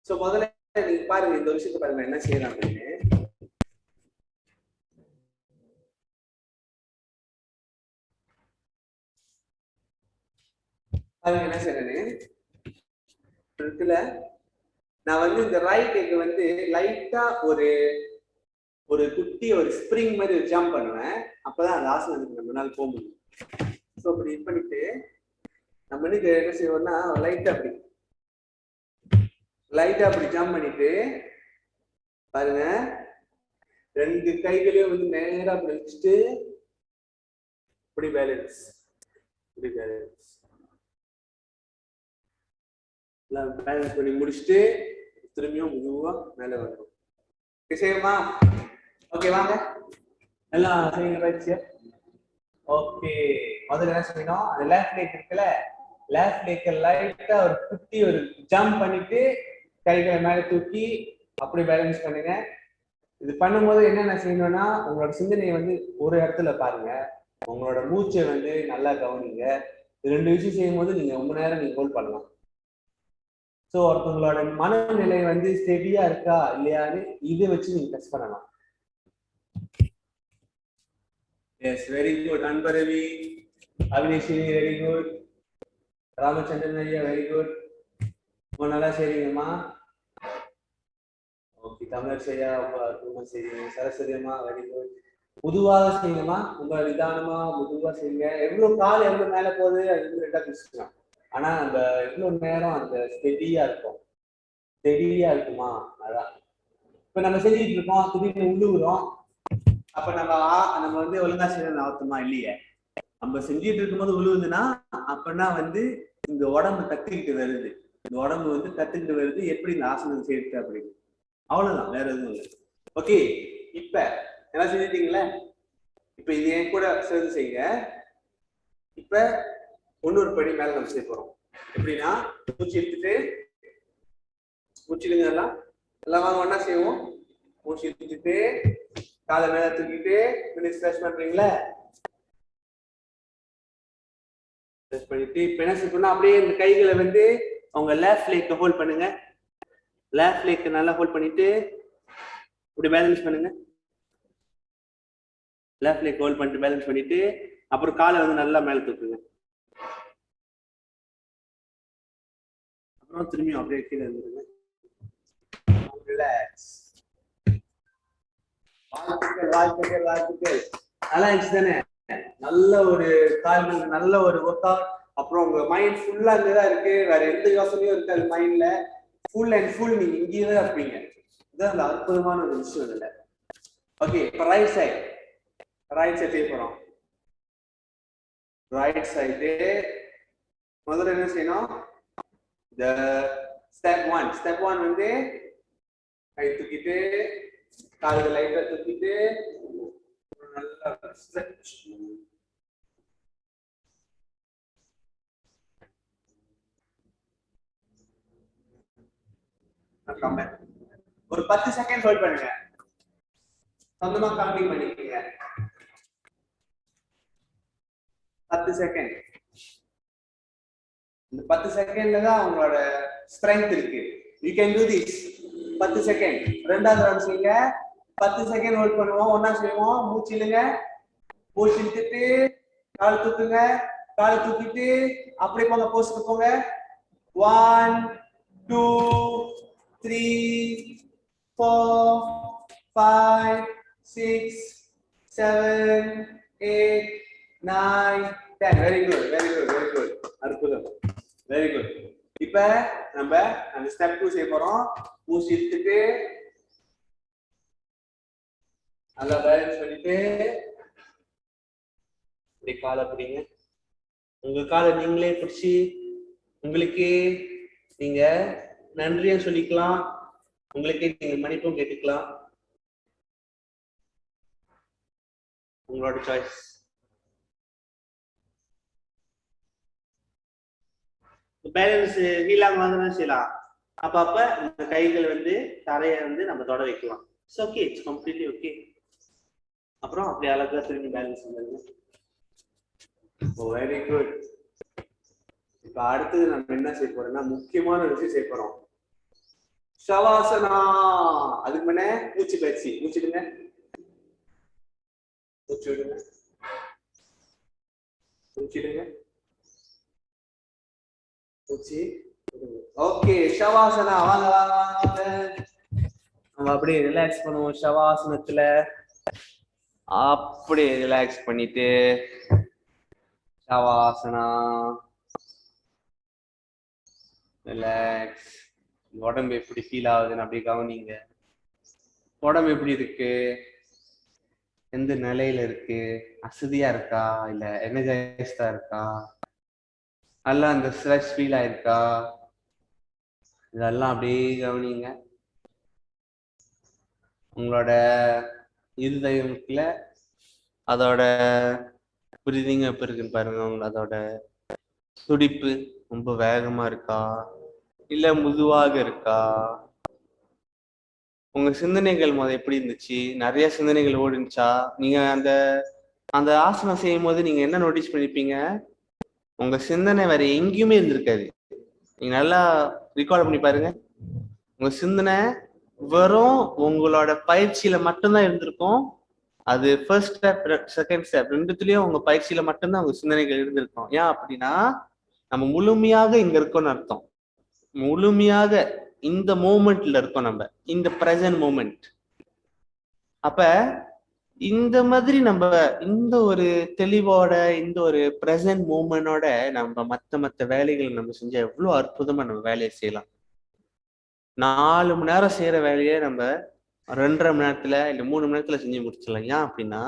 சோ முதல்ல நீங்க பாருங்க, இந்த விஷயத்தை பாருங்க என்ன செய்யலாம் அப்படின்னு. பாருங்க என்ன செய்யறேன்னு. நான் வந்து இந்த ரைட் லெக் வந்து லைட்டா ஒரு குட்டி ஒரு ஸ்ப்ரிங் மாதிரி ஒரு ஜம்ப் பண்ணுவேன். அப்பதான் அந்த ஆசனத்துக்கு நம்ம நாள் போக முடியும். ஸோ அப்படி இது பண்ணிட்டு நம்ம என்ன செய்வோம்னா லைட்டா அப்படி ஜம்ப் பண்ணிட்டு பாருங்க, 2 கைகளையும் வந்து நேரா அப்படி வச்சுட்டு இப்படி பேலன்ஸ் பண்ணி முடிச்சுட்டு திரும்பியும் மெதுவா மேல வரணும். செய்யுமா? ஓகே வாங்க எல்லாம் செய்யுங்க பயிற்சியா. ஓகே, முதல்ல என்ன செய்யணும், அந்த லெஃப்ட் லெக் இருக்குல்ல, லெஃப்ட் லெக் லைட்டா ஒரு குட்டி ஒரு ஜம்ப் பண்ணிட்டு கைகளை மேல தூக்கி அப்படி பேலன்ஸ் பண்ணுங்க. இது பண்ணும்போது என்னென்ன செய்யணும்னா உங்களோட சிந்தனையை வந்து ஒரு இடத்துல பாருங்க, உங்களோட மூச்சை வந்து நல்லா கவனிங்க. 2 விஷயம் செய்யும் போது நீங்க ரொம்ப நேரம் நீங்க ஹோல்ட் பண்ணலாம். ஸோ ஒருத்தவங்களோட மனநிலை வந்து ஸ்டெடியா இருக்கா இல்லையான்னு இதை வச்சு நீங்க டெஸ்ட் பண்ணலாம். Yes, very good Anbaravi, Avineshini very good, Ramachandran ஐயா வெரி குட், ரொம்ப நல்லா செய்றீங்கம்மா. ஓகே, தமிழர் ஐயா ரொம்ப செய்றீங்க. சரஸ்வதி அம்மா வெரி குட். பொதுவாக செய்யுங்கம்மா, ரொம்ப நிதானமா மெதுவா செய்யுங்க. எவ்வளவு கால் எவ்வளவு மேல போகுது அது வந்து 2ஆ பிரிச்சுக்கலாம். ஆனா அந்த எவ்வளவு நேரம் அந்த ஸ்டெடியா இருக்குமா அதான். இப்ப நம்ம செஞ்சுட்டு இருக்கோம், திடீர்னு உள்ளுகிறோம், அப்ப நம்ம வந்து ஒழுங்கா செய்யணும் அர்த்தமா இல்லையே. நம்ம செஞ்சுட்டு இருக்கும்போது உழுவுதுன்னா அப்படின்னா வந்து இந்த உடம்பு கத்துக்கிட்டு வருது, எப்படி இந்த ஆசனம் செய்யுது அப்படின்னு. அவ்வளவுதான், வேற எதுவும் இல்லை. ஓகே, இப்ப எல்லாம் செஞ்சுட்டீங்களா? இப்ப இது என் கூட சேர்ந்து செய்யுங்க. இப்ப இன்னொரு படி மேல நம்ம செய்ய போறோம். எப்படின்னா மூச்சு இழுத்துட்டு மூச்சிலுங்க எல்லாம் வாங்க ஒன்னா செய்வோம். மூச்சு இழுத்துட்டு காலை மேல தூக்கிட்டு ஸ்ட்ரெச் பண்றீங்களா? ஸ்ட்ரெச் பண்ணிட்டு இப்ப என்ன செய்யணும், அப்படியே இந்த கைகளை வந்து அவங்க லெஃப்ட் லெக் ஹோல்ட் பண்ணுங்க. லெஃப்ட் லெக் நல்லா ஹோல்ட் பண்ணிட்டு இப்படி பேலன்ஸ் பண்ணுங்க. லெஃப்ட் லெக் ஹோல்ட் பண்ணிட்டு பேலன்ஸ் பண்ணிட்டு அப்புறம் காலை வந்து நல்லா மேல தூக்குங்க. அப்புறம் திரும்பியும் அப்படியே கீழே வந்துருங்க. ரிலாக்ஸ். வாழ்த்துக்கள். நல்லா இருந்துச்சு தானே? நல்ல ஒரு கால், நல்ல ஒரு ஒர்க் அவுட். அப்புறம் உங்க மைண்ட் ஃபுல்லா இங்கதான் இருக்கு, வேற எந்த யோசனையும் இருக்காது மைண்ட்ல. ஃபுல் அண்ட் ஃபுல் நீங்க இங்கேயே தான் இருப்பீங்க. இதுதான் அந்த அற்புதமான ஒரு விஷயம் இல்லை. ஓகே, இப்போ ரைட் சைடு செய்ய போறோம். ரைட் சைடு முதல்ல என்ன செய்யணும், இந்த ஸ்டெப் ஒன் வந்து கை தூக்கிட்டு கால்கள் லைட்டா தூக்கிட்டு நல்லா ஸ்ட்ரெச். ஒரு 10 செகண்ட் ஹோல்ட் பண்ணுங்க. சொந்தமா கவுண்டிங் பண்ணிக்கங்க. 10 செகண்ட். இந்த 10 செகண்ட்ல தான் உங்களோட ஸ்ட்ரெngth இருக்கு. You can to this. 10 second. ரெண்டாவது ரவுண்ட் செய்யுங்க. 10 செகண்ட் ஹோல்ட் பண்ணுவோம். ஒண்ணா செய்வோம். மூச்சு இழுங்க. மூச்சு இழுத்துட்டு கால் தூக்குங்க. கால் தூக்கிட்டு அப்படியே போங்க, போஸ்க்கு போங்க. 1 2 3 4 5 6 7 8 9 10. Very good. அற்புதம். Very good. இப்ப நம்ம அந்த ஸ்டெப் 2 செய்ய போறோம். மூச்சு இழுத்துட்டு நல்லா பேலன்ஸ் பண்ணிட்டு இப்படி காலை பிடிங்க. உங்க காலை நீங்களே பிடிச்சி உங்களுக்கு நீங்க நன்றியும் சொல்லிக்கலாம், உங்களுக்கே நீங்க மன்னிப்பும் கேட்டுக்கலாம். உங்களோட சாய்ஸ். பேலன்ஸ் வீலாங்க வந்து செய்யலாம். அப்பப்ப இந்த கைகள் வந்து தரையை வந்து நம்ம தொட வைக்கலாம். It's okay, it's completely okay. அப்புறம் அப்படி அழகா திரும்பி பேலன்ஸ் பண்ணுங்க. Very good. இப்ப அடுத்தது நம்ம என்ன செய்ய போறோம்னா முக்கியமான விஷயம் செய்ய போறோம். ஷவாசனா. அதுக்கு முன்ன மூச்சு பயிற்சி. மூச்சுடுங்க. மூச்சு விடுங்க. மூச்சிடுங்க. மூச்சு. ஓகே, ஷவாசனா. வாங்க வாங்க வாங்க. நம்ம அப்படியே ரிலாக்ஸ் பண்ணுவோம் ஷவாசனத்துல. அப்படியே ரிலாக்ஸ் பண்ணிட்டு ஷவாசனா. ரிலாக்ஸ். உடம்பு எப்படி ஃபீல் ஆகுதுன்னு அப்படியே கவனிங்க. உடம்பு எப்படி இருக்கு, எந்த நிலையில இருக்கு, அசதியா இருக்கா இல்ல எனர்ஜைஸ்டா இருக்கா, நல்லா அந்த ஸ்ட்ரெஸ் ஃபீல் ஆயிருக்கா, இதெல்லாம் அப்படியே கவனிங்க. உங்களோட இருதயத்துல அதோட பிரீதிங் எப்படி இருக்குன்னு பாருங்க. அதோட துடிப்பு ரொம்ப வேகமா இருக்கா இல்ல மெதுவாக இருக்கா? உங்க சிந்தனைகள் எப்படி இருந்துச்சு? நிறைய சிந்தனைகள் ஓடிச்சா? நீங்க அந்த அந்த ஆசனம் செய்யும் போது நீங்க என்ன நோட்டீஸ் பண்ணிருப்பீங்க? உங்க சிந்தனை வேற எங்கேயுமே இருந்திருக்காது. நீங்க நல்லா ரிகார்ட் பண்ணி பாருங்க. உங்க சிந்தனை வெறும் உங்களோட பயிற்சியில மட்டும்தான் இருந்திருக்கும். அது ஃபர்ஸ்ட் ஸ்டெப், செகண்ட் ஸ்டெப் ரெண்டுத்துலயும் உங்க பயிற்சியில மட்டும்தான் உங்க சிந்தனைகள் இருந்திருக்கும். ஏன் அப்படின்னா நம்ம முழுமையாக இங்க இருக்கோம்னு அர்த்தம். முழுமையாக இந்த மூமெண்ட்ல இருக்கோம், நம்ம இந்த பிரசன்ட் மூமெண்ட். அப்ப இந்த மாதிரி நம்ம இந்த ஒரு தெளிவோட இந்த ஒரு பிரசன்ட் மூமெண்டோட நம்ம மத்த வேலைகள் நம்ம செஞ்சா எவ்வளவு அற்புதமா நம்ம வேலையை செய்யலாம். 4 மணி நேரம் செய்யற வேலையை நம்ம 2.5 மணி நேரத்துல இல்ல 3 மணி நேரத்துல செஞ்சு முடிச்சிடலாம். ஏன் அப்படின்னா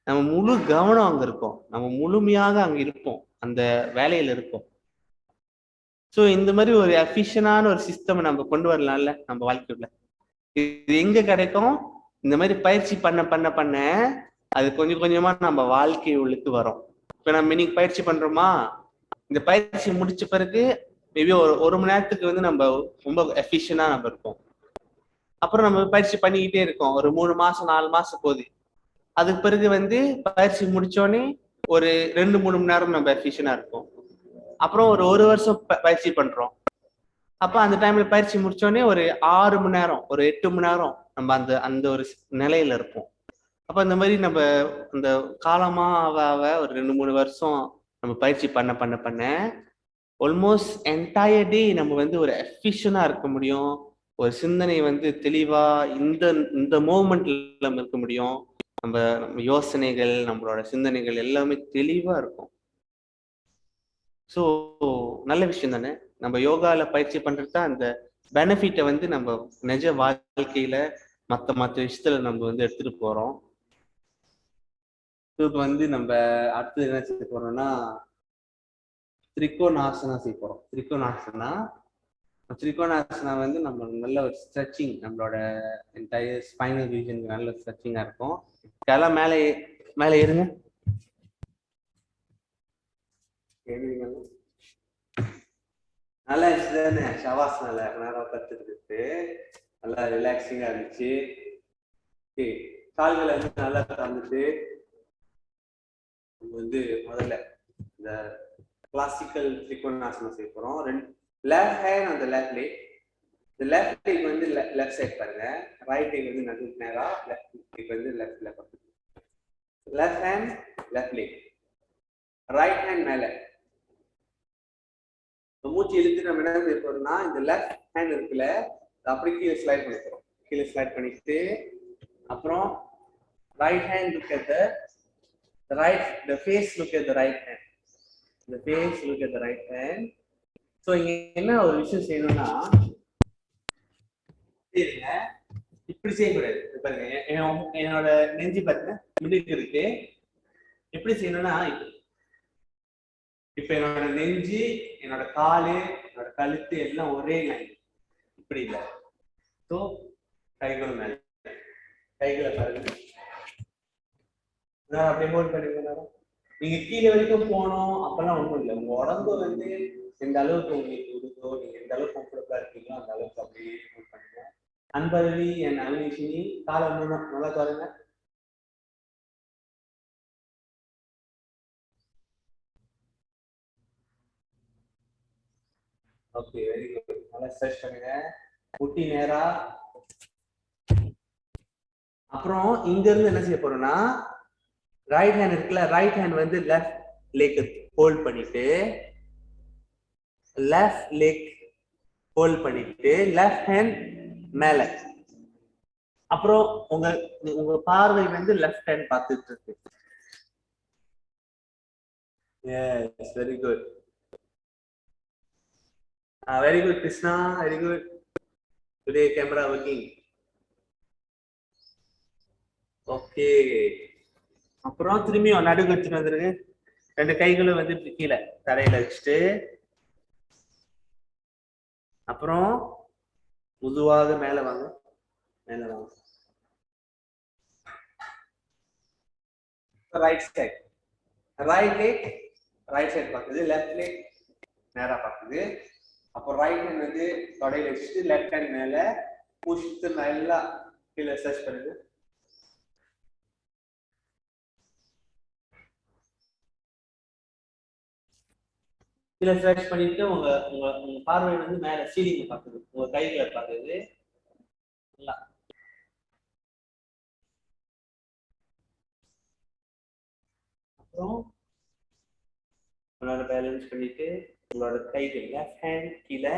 நம்ம முழு கவனம் அங்க இருக்கோம், நம்ம முழுமையாக அங்க இருப்போம், அந்த வேலையில இருப்போம். ஸோ இந்த மாதிரி ஒரு எஃபிஷியனான ஒரு சிஸ்டம் நம்ம கொண்டு வரலாம்ல நம்ம வாழ்க்கைக்குள்ள. இது எங்க கிடைக்கும்? இந்த மாதிரி பயிற்சி பண்ண பண்ண பண்ண அது கொஞ்சம் கொஞ்சமா நம்ம வாழ்க்கை உள்ளுக்கு வரும். இப்ப நம்ம இன்னைக்கு பயிற்சி பண்றோமா, இந்த பயிற்சி முடிச்ச பிறகு மேபி ஒரு மணி நேரத்துக்கு நம்ம ரொம்ப எஃபிஷியனா நம்ம இருப்போம். அப்புறம் நம்ம பயிற்சி பண்ணிக்கிட்டே இருக்கோம், ஒரு 3 மாசம் 4 மாசம் போகுது. அதுக்கு பிறகு பயிற்சி முடிச்சோடனே ஒரு 2-3 மணி நேரம் நம்ம எஃபிஷியனா இருப்போம். அப்புறம் ஒரு வருஷம் பயிற்சி பண்றோம். அப்ப அந்த டைம்ல பயிற்சி முடிச்சோடனே ஒரு 6 மணி நேரம், ஒரு 8 மணி நேரம் நம்ம அந்த அந்த ஒரு நிலையில இருப்போம். அப்ப இந்த மாதிரி நம்ம அந்த காலமா ஒரு 2-3 வருஷம் நம்ம பயிற்சி பண்ண பண்ண பண்ண ஆல்மோஸ்ட் என்டையர் டே நம்ம ஒரு எஃபிஷியனா இருக்க முடியும். ஒரு சிந்தனை தெளிவா இந்த இந்த மூமெண்ட்ல நம்ம இருக்க முடியும். நம்ம யோசனைகள், நம்மளோட சிந்தனைகள் எல்லாமே தெளிவா இருக்கும். ஸோ நல்ல விஷயம் தானே. நம்ம யோகால பயிற்சி பண்றது தான் அந்த பெனிஃபிட்டை நம்ம நிஜ வாழ்க்கையில மற்ற விஷயத்துல நம்ம எடுத்துட்டு போறோம். இப்போ நம்ம அடுத்தது என்ன செய்ய போறோம்னா திரிகோணாசனா செய்ய போறோம். திரிகோணாசனா நம்ம நல்ல ஒரு ஸ்ட்ரெச்சிங், நம்மளோட என்டையர் ஸ்பைனல் ரீஜனுக்கு நல்ல ஸ்ட்ரெச்சிங்கா இருக்கும். எல்லாம் மேலே மேலே ஏறுங்க. நல்லா இருந்துச்சு தானே ஷவாசனால நேரம் கத்துக்கிட்டு? நல்லா ரிலாக்ஸிங்கா இருந்துச்சு. கால்களை நல்லா தந்துட்டு முதல்ல இந்த கிளாசிக்கல் திரிகோணாசனம் செய்ய போறோம். லெஃப்ட் ஹேண்ட் அந்த லெஃப்ட் லெக், இந்த லெஃப்ட் லெக் லெஃப்ட் சைட் பாருங்க, ரைட் லெக் நடுவுக்கு நேரா, லெஃப்ட் லெக் லெஃப்ட்ல பாருங்க. Left hand left leg, right hand மேல. மூச்சு இழுத்து நம்ம என்ன செய்ய போறோம்னா இந்த லெஃப்ட் ஹேண்ட் இருக்குல்ல அப்படி கீழே ஸ்லைட் பண்ண போறோம். கீழே ஸ்லைட் பண்ணிட்டு அப்புறம் right hand look at the face look at the right hand. The face look at the right hand. So இங்க என்ன ஒரு விஷயம் செய்யணும்னா இப்படி செய்யக்கூடாது. பாருங்க என்னோட நெஞ்சு பாருங்க மிடுக்கு இருக்கு. எப்படி செய்யணும்னா இப்ப என்னோட நெஞ்சு, என்னோட காலு, என்னோட கழுத்து எல்லாம் ஒரே லைன், இப்படி இல்லை. ஸோ கைகள் மேல, கைகளை பாருங்க அப்படியே ஹோல்ட் பண்ணுங்க. நீங்க கீழே வரைக்கும் போனோம் அப்பெல்லாம் ஒண்ணும் இல்லை. உங்க உடம்பு எந்த அளவுக்கு உங்களுக்கு இருக்கோ, நீங்க எந்த அளவுக்கு கம்ஃபர்டபுளா இருக்கீங்களோ அந்த அளவுக்கு அப்படியே ஹோல்ட் பண்ணுங்க. அன்பரவி அண்ட் அவினிஷினி காலை நல்லா பாருங்க. Okay, very good. நல்லா ஸ்ட்ரெச் பண்ணுங்க. முட்டி நேரா. அப்புறம் இங்க இருந்து என்ன செய்ய போறோம்னா, ரைட் ஹேண்ட் இருக்குல்ல, ரைட் ஹேண்ட் வந்து லெஃப்ட் லெக் ஹோல்ட் பண்ணிட்டு, லெஃப்ட் லெக் ஹோல்ட் பண்ணிட்டு, லெஃப்ட் ஹேண்ட் மேல. அப்புறம் உங்க உங்க பார்வை வந்து லெஃப்ட் ஹேண்ட் பார்த்துட்டு இருக்கு. Yes, very good. Very good Krishna, very good. Today camera working. Okay. அப்புறம் திரும்பியும் நடுவு எடுத்துட்டு வந்துருங்க. 2 கைகளும் வந்து கீழே தரையில வச்சுட்டு, அப்புறம் மெதுவாக மேல வாங்க, மேல வாங்க. Right side, right leg right side பார்க்குது, லெஃப்ட் லெக் நேரா பார்க்குது. அப்போ ரைட் ஹேண்ட் வந்து தொடையில வச்சுட்டு லெஃப்ட் ஹேண்ட் மேல புஷ்ட்டு நல்லா கீழே சர்ச் பண்ணுது. கீழே சர்ச் பண்ணிட்டு உங்க உங்க உங்க பார்வை வந்து மேல சீலிங் பார்க்குது, உங்க கைகளை பார்க்குது. நல்லா அப்புறம் உங்களோட பேலன்ஸ் பண்ணிட்டு உங்களோட கைகள் லெஃப்ட் ஹேண்ட் கீழே,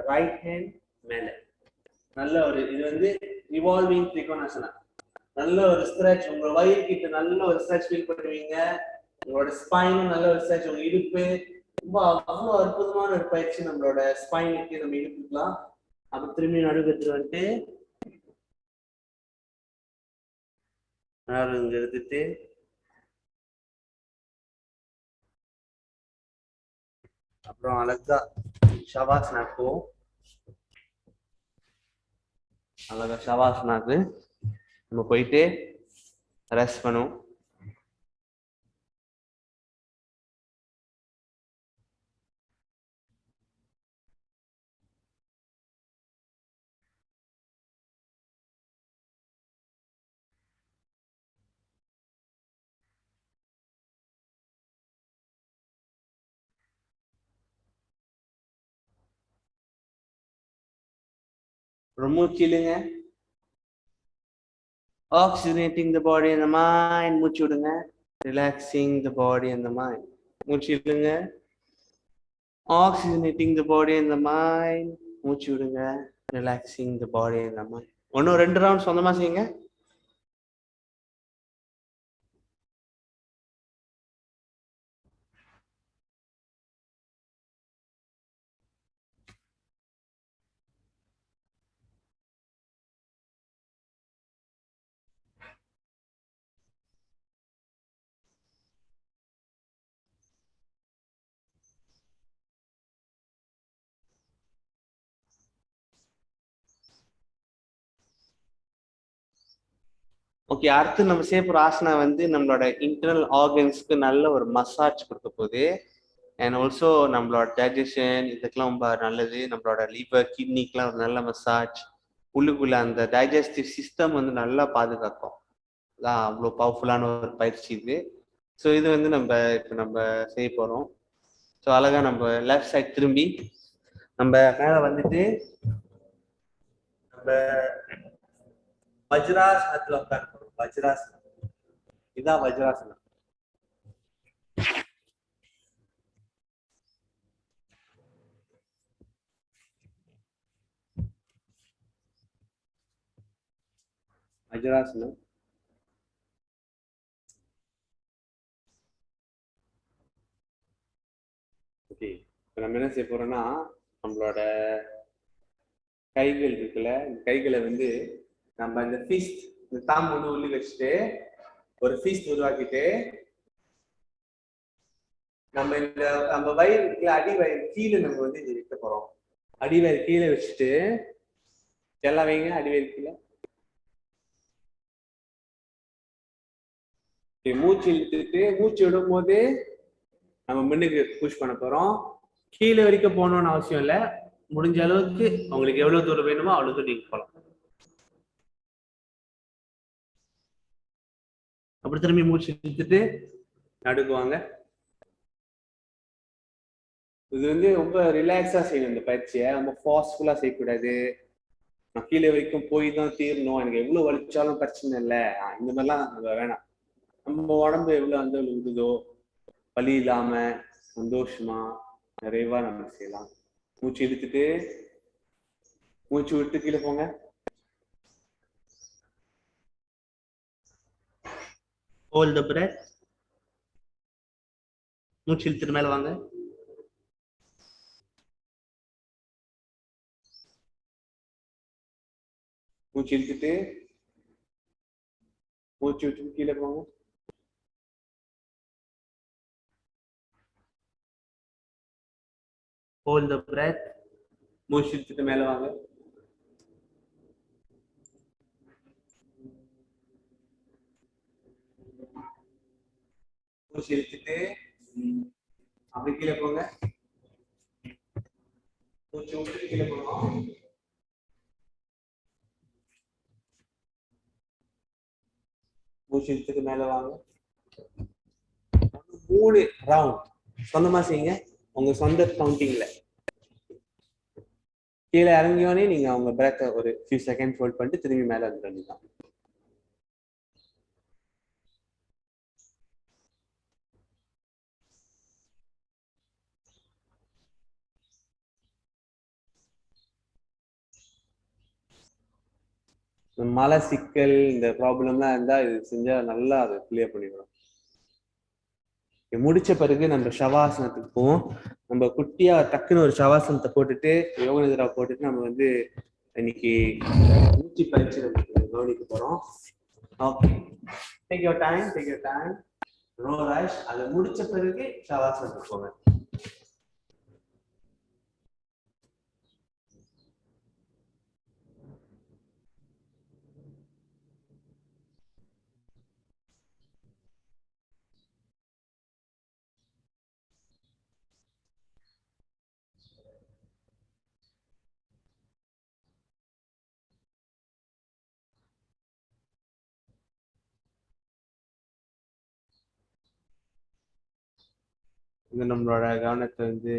ரைட் ஹேண்ட் மேல. நல்ல ஒரு இது வந்து ரிவால்விங் திரிகோணாசனா. நல்ல ஒரு ஸ்ட்ரெச், உங்க வயிறு கிட்ட நல்ல ஒரு ஸ்ட்ரெச் ஃபீல் பண்ணுவீங்க. உங்களோட ஸ்பைனும் நல்ல ஒரு ஸ்ட்ரெச், உங்க இடுப்பு ரொம்ப அவ்வளோ அற்புதமான ஒரு பயிற்சி. நம்மளோட ஸ்பைனுக்கு நம்ம இடுப்புக்கலாம். அப்ப திரும்பி நடுவெடுத்து வந்துட்டு இங்க எடுத்துட்டு அப்புறம் அழகா ஷவாசனாக்கு, அழகா ஷவாசனாக்கு நம்ம போயிட்டு ரெஸ்ட் பண்ணுவோம். மூச்சு இழுங்க. Oxygenating the body and the mind. மூச்சு விடுங்க. Relaxing the body and the mind. மூச்சு இழுங்க. Oxygenating the body and the mind. மூச்சு விடுங்க. Relaxing the body and the mind. இன்னும் 2 ரவுண்ட் சொந்தமா செய்யுங்க. ஓகே, அடுத்து நம்ம செய்ய போற ஆசனா வந்து நம்மளோட இன்டர்னல் ஆர்கன்ஸ்க்கு நல்ல ஒரு மசாஜ் கொடுக்க போகுது. அண்ட் ஆல்சோ நம்மளோட டைஜஷன் இதுக்கெல்லாம் ரொம்ப நல்லது. நம்மளோட லிவர் கிட்னிக்கெல்லாம் ஒரு நல்ல மசாஜ், உள்ளுக்குள்ள அந்த டைஜஸ்டிவ் சிஸ்டம் வந்து நல்லா பாதுகாக்கும். அதான் அவ்வளோ பவர்ஃபுல்லான ஒரு பயிற்சி இது. ஸோ இது வந்து நம்ம செய்ய போறோம். ஸோ அழகா நம்ம லெஃப்ட் சைட் திரும்பி நம்ம மேல வந்துட்டு நம்ம வஜ்ராசனத்துல உட்காந்து, வஜ்ராசனம் இதான் வஜ்ராசனம். வஜ்ராசனம். ஓகே, இப்போ நம்ம என்ன செய்ய போறோம்னா, நம்மளோட கைகள் இருக்குல்ல, இந்த கைகளை வந்து நம்ம இந்த ஃபிஸ்ட், இந்த தாம் வந்து உள்ளி வச்சுட்டு ஒரு ஃபிஸ்ட் உருவாக்கிட்டு நம்ம வயிறு இருக்குல்ல, அடி வயிறு கீழே நம்ம வந்து இது வைக்க போறோம். அடி வயிறு கீழே வச்சுட்டு எல்லாம் வைங்க. அடி வயிறு கீழே மூச்சு இழுத்துட்டு, மூச்சு விடும் போது நம்ம முன்னுக்கு புஷ் பண்ண போறோம். கீழே வரைக்கும் போகணும்னு அவசியம் இல்லை, முடிஞ்ச அளவுக்கு உங்களுக்கு எவ்வளவு தூரம் வேணுமோ அவ்வளவு தூரம் நீங்க போகலாம். அப்படி திரும்பி மூச்சு இழுத்துட்டு நடுக்குவாங்க. இது வந்து ரொம்ப ரிலாக்ஸா செய்யணும் இந்த பயிற்சியை, ரொம்ப ஃபாஸ்ட்ஃபுல்லா செய்யக்கூடாது. நான் கீழே வரைக்கும் போய் தான் தீரணும், எனக்கு எவ்வளவு வலிச்சாலும் பிரச்சனை இல்லை, இந்த மாதிரிலாம் நம்ம வேணாம். நம்ம உடம்பு எவ்வளவு வந்து விடுதோ வலி இல்லாம சந்தோஷமா நிறைவா நம்ம செய்யலாம். மூச்சு இழுத்துட்டு மூச்சு விட்டு கீழே போங்க. Hold the breath. மூச்சு இழுத்துட்டு மேல வாங்க. மூச்சு இழுத்துட்டு மூச்சு விட்டு கீழே போங்க. Hold the breath. மூச்சு இழுத்துட்டு மேல வாங்க. மூச்சு இழுத்துட்டு அப்படி கீழே போங்க. மூச்சு விட்டு கீழே போகணும். மூச்சு இழுத்துட்டு மேல வாங்க. 3 ரவுண்ட் சொந்தமா செய்யுங்க, உங்க சொந்த கவுண்டிங்ல. கீழே இறங்கியோனே நீங்க அவங்க பிரேத்தை ஒரு ஃபியூ செகண்ட் ஹோல்ட் பண்ணிட்டு திரும்பி மேல வந்துட வேண்டியதான். மலை சிக்கல் இந்த ப்ராப்ளம்லாம் இருந்தா இது செஞ்சா நல்லா அதை கிளியர் பண்ணிவிடும். முடிச்ச பிறகு நம்ம ஷவாசனத்துக்கு போவோம். நம்ம குட்டியா டக்குன்னு ஒரு ஷவாசனத்தை போட்டுட்டு யோக நிதிரா போட்டுட்டு நம்ம வந்து இன்னைக்கு மூச்சு பயிற்சி கவனிக்க போறோம். Okay, take your time. No rush. அதை முடிச்ச பிறகு ஷவாசனத்துக்கு போங்க. இது நம்மளோட கவனத்தை வந்து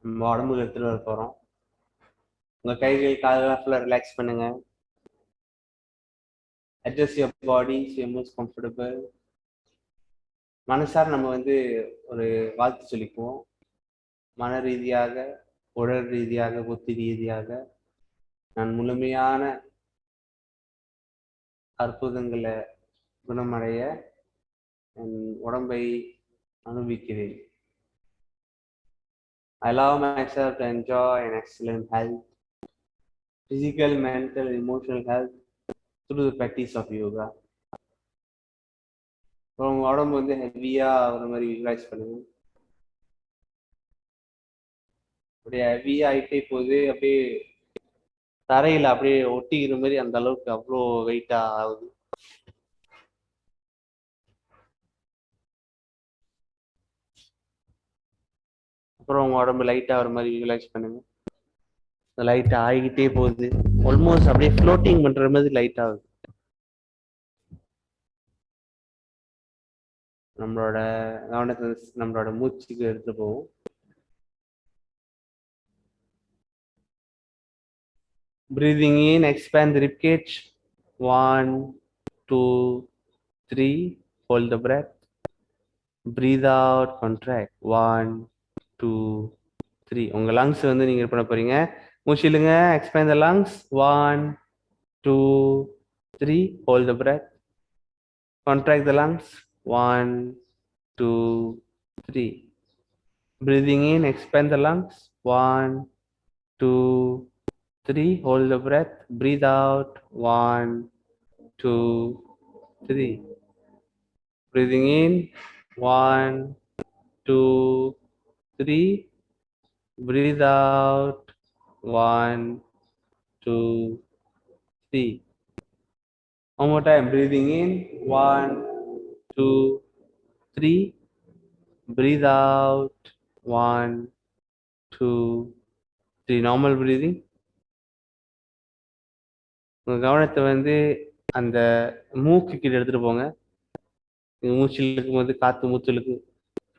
நம்ம உடம்புல எடுத்துட்டு வர போறோம். உங்க கைகள் கால்களாம் ஃபுல்லா ரிலாக்ஸ் பண்ணுங்க. Adjust your body so you most comfortable. மனசார நம்ம வந்து ஒரு வாழ்த்து சொல்லிக்குவோம். மன ரீதியாக, உடல் ரீதியாக, புத்தி ரீதியாக நான் முழுமையான அற்புதங்களை குணமடைய என் உடம்பை அனுபவிக்கிறேன். I allow myself to enjoy an excellent health, physical, mental, emotional health through the practice of yoga. உங்க உடம்பு வந்து ஹெவியா ஒரு மாதிரி ரிலாக்ஸ் பண்ணுங்க. அப்படியே ஹெவியா ஆயிட்டே போகுது, அப்படியே தரையில அப்படியே ஒட்டிக்கிற மாதிரி அந்த அளவுக்கு அவ்வளோ வெயிட்டா ஆகுது. அப்புறம் உங்க உடம்பு லைட்டா ஒரு மாதிரி ரிலாக்ஸ் பண்ணுங்க. லைட்டா ஆகிக்கிட்டே போகுது, ஆல்மோஸ்ட் அப்படியே ஃப்ளோட்டிங் பண்ற மாதிரி லைட் ஆகுது. நம்மளோட கவனத்தை நம்மளோட மூச்சுக்கு எடுத்து போவோம். Breathing in, expand the rib cage. 1, 2, 3. Hold the breath. Breathe out, contract. 1, 2, 3. உங்க லங்ஸ் வந்து நீங்க பண்ண போறீங்க. மூச்சு இழுங்க, expand the lungs. 1, 2, 3. Hold the breath. Contract the lungs. 1, 2, 3. Breathing in, expand the lungs. 1, 2, 3. Hold the breath. Breathe out. 1, 2, 3. Breathing in. 1, 2, 3. Breathe out. 1, 2, 3. One more time. Breathing in. 1, 2, 3. Breathe out. 1, 2, 3. Normal breathing. உங்க கவனத்தை வந்து அந்த மூக்கு கீழே எடுத்துட்டு போங்க. நீங்க மூச்சு இழுக்கும் போது காத்து மூச்சுலுக்கு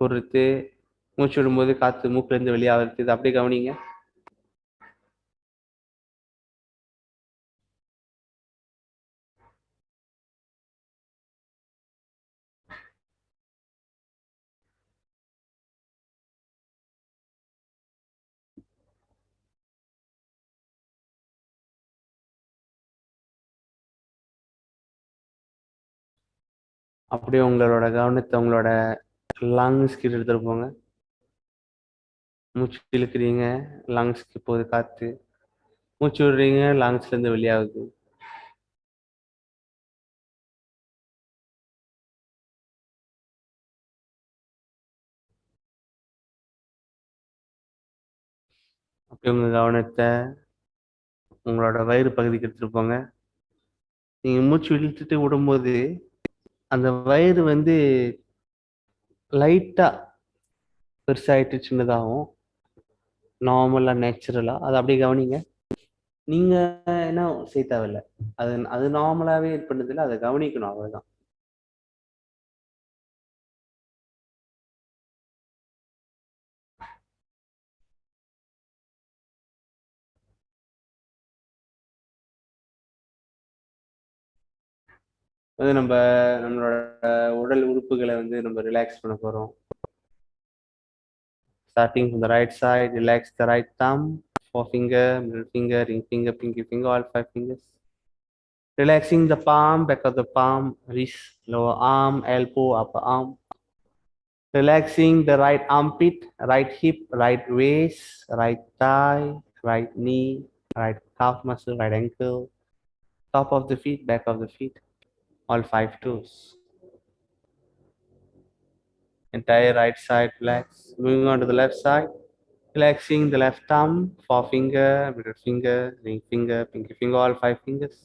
பொறுத்து, மூச்சு விடும்போது காத்து மூக்குல இருந்து வெளியாகிறது. இது அப்படியே கவனிங்க. அப்படியே உங்களோட கவனத்தை உங்களோட லங்ஸ் கீழே எடுத்துட்டு போங்க. மூச்சு இழுக்கிறீங்க, லங்ஸ்க்கு போகுது காத்து. மூச்சு விடுறீங்க, லங்ஸ்ல இருந்து வெளியாகுது. அப்படியே உங்க கவனத்தை உங்களோட வயிறு பகுதிக்கு எடுத்துட்டு போங்க. நீங்க மூச்சு இழுத்துட்டு விடும்போது அந்த வயிறு வந்து லைட்டா பெருசாயிட்டு சின்னதாகும். நார்மலா நேச்சுரலா அதை அப்படியே கவனிங்க. நீங்க என்ன செய்ய தேவையில்ல, அது அது நார்மலாவே ஏற்பட்டதில்ல, அதை கவனிக்கணும், அவ்வளவுதான். வந்து நம்மளோட உடல் உறுப்புகளை வந்து நம்ம ரிலாக்ஸ் பண்ண போறோம். Starting from the right side, relax the right thumb, forefinger, middle finger, ring finger, pinky finger, all 5 fingers. Relaxing the palm, back of the palm, wrist, lower arm, elbow, upper arm. Relaxing the right armpit, right hip, right waist, right thigh, right knee, right calf muscle, right ankle, top of the feet, back of the feet, all 5 toes. Entire right side relax. Moving on to the left side, relaxing the left thumb, forefinger, middle finger, ring finger, pinky finger, all 5 fingers.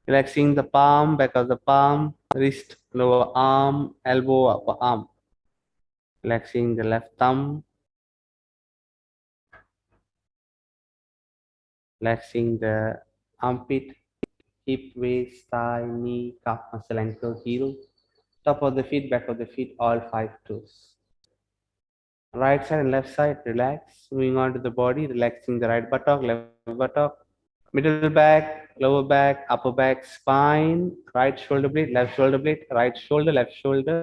Relaxing the palm, back of the palm, wrist, lower arm, elbow, upper arm. Relaxing the left thumb, relaxing the armpit, hip, waist, thigh, knee, calf muscle, ankle, heel, top of the feet, back of the feet, all 5 toes. Right side and left side, relax. Moving on to the body, relaxing the right buttock, left buttock, middle back, lower back, upper back, spine, right shoulder blade, right shoulder, left shoulder,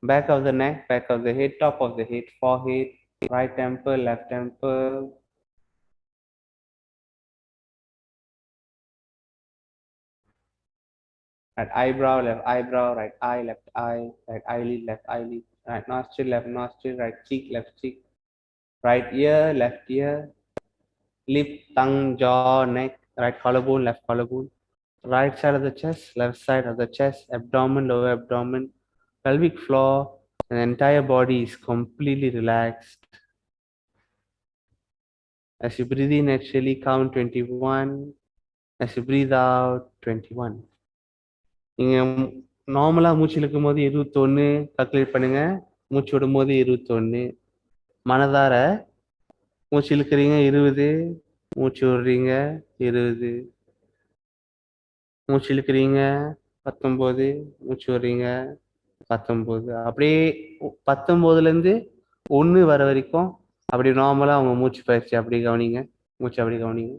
back of the neck, back of the head, top of the head, forehead, right temple, left temple, right eyebrow, left eyebrow, right eye, left eye, right eyelid, left eyelid, right nostril, left nostril, right cheek, left cheek, right ear, left ear, lip, tongue, jaw, neck, right collarbone, left collarbone, right side of the chest, left side of the chest, abdomen, lower abdomen, pelvic floor, and the entire body is completely relaxed. As you breathe in, actually count 21. As you breathe out, 21. நீங்க நார்மலா மூச்சு இழுக்கும் போது 21 calculate பண்ணுங்க. மூச்சு விடும் போது 21. மனதார மூச்சு இழுக்கிறீங்க 20, மூச்சு விடுறீங்க 20, மூச்சு இழுக்கிறீங்க 19, மூச்சு விடுறீங்க 19. அப்படியே 19ல இருந்து 1 வர வரைக்கும் அப்படி நார்மலா அவங்க மூச்சு பயிற்சி அப்படி கவனிங்க. மூச்சு அப்படி கவனிங்க.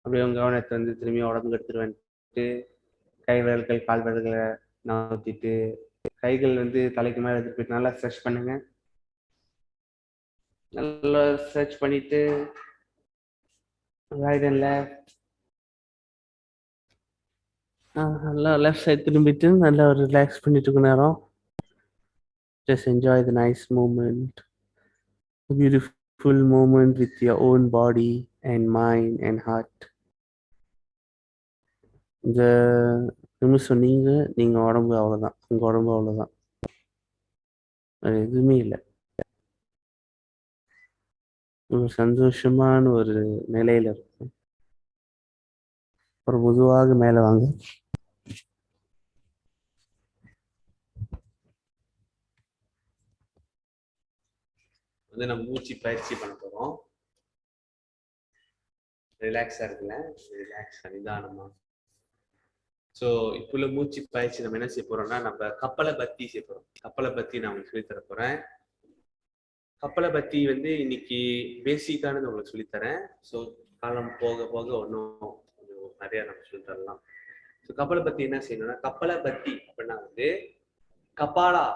அப்படியே உங்கள் கவனத்தை வந்து திரும்பி உடம்புக்கு எடுத்துட்டு வந்துட்டு கை விரல்கள் கால் விரல்களை நவுத்திட்டு கைகள் வந்து தலைக்கு மேலே எடுத்துட்டு போயிட்டு நல்லா ஸ்ட்ரெச் பண்ணுங்க. நல்லா ஸ்ட்ரெச் பண்ணிட்டு ரைட் அண்ட் லெஃப்ட் நல்லா லெஃப்ட் சைட் திரும்பிட்டு நல்லா ரிலாக்ஸ் பண்ணிட்டு இருக்க நேரம். Just enjoy the nice moment, a beautiful moment with your own body and mind and heart. இந்த நிமிஷம் நீங்கள் உடம்பு அவ்வளோதான், உங்கள் உடம்பு அவ்வளோதான், அது எதுவுமே இல்லை. ஒரு சந்தோஷமான ஒரு நிலையில இருக்கும். ஒரு பொதுவாக மேலே வாங்க. வந்து நம்ம மூச்சு பயிற்சி பண்ண போகிறோம். ரிலாக்ஸாக இருக்குல்ல, ரிலாக்ஸாக நிதானமா. ஸோ இப்போ உள்ள மூச்சு பயிற்சி நம்ம என்ன செய்ய போறோம்னா, நம்ம கப்பலை பத்தி செய்ய போறோம். கப்பலை பத்தி நான் உங்களுக்கு சொல்லித்தர போறேன். கப்பலை பத்தி வந்து இன்னைக்கு பேசிக்கானது உங்களுக்கு சொல்லித்தரேன். ஸோ காலம் போக போக ஒன்றும் நிறைய நம்ம சொல்லித்தரலாம். ஸோ கப்பலை பத்தி என்ன செய்யணும்னா, கப்பலை பத்தி அப்படின்னா வந்து கபாலா,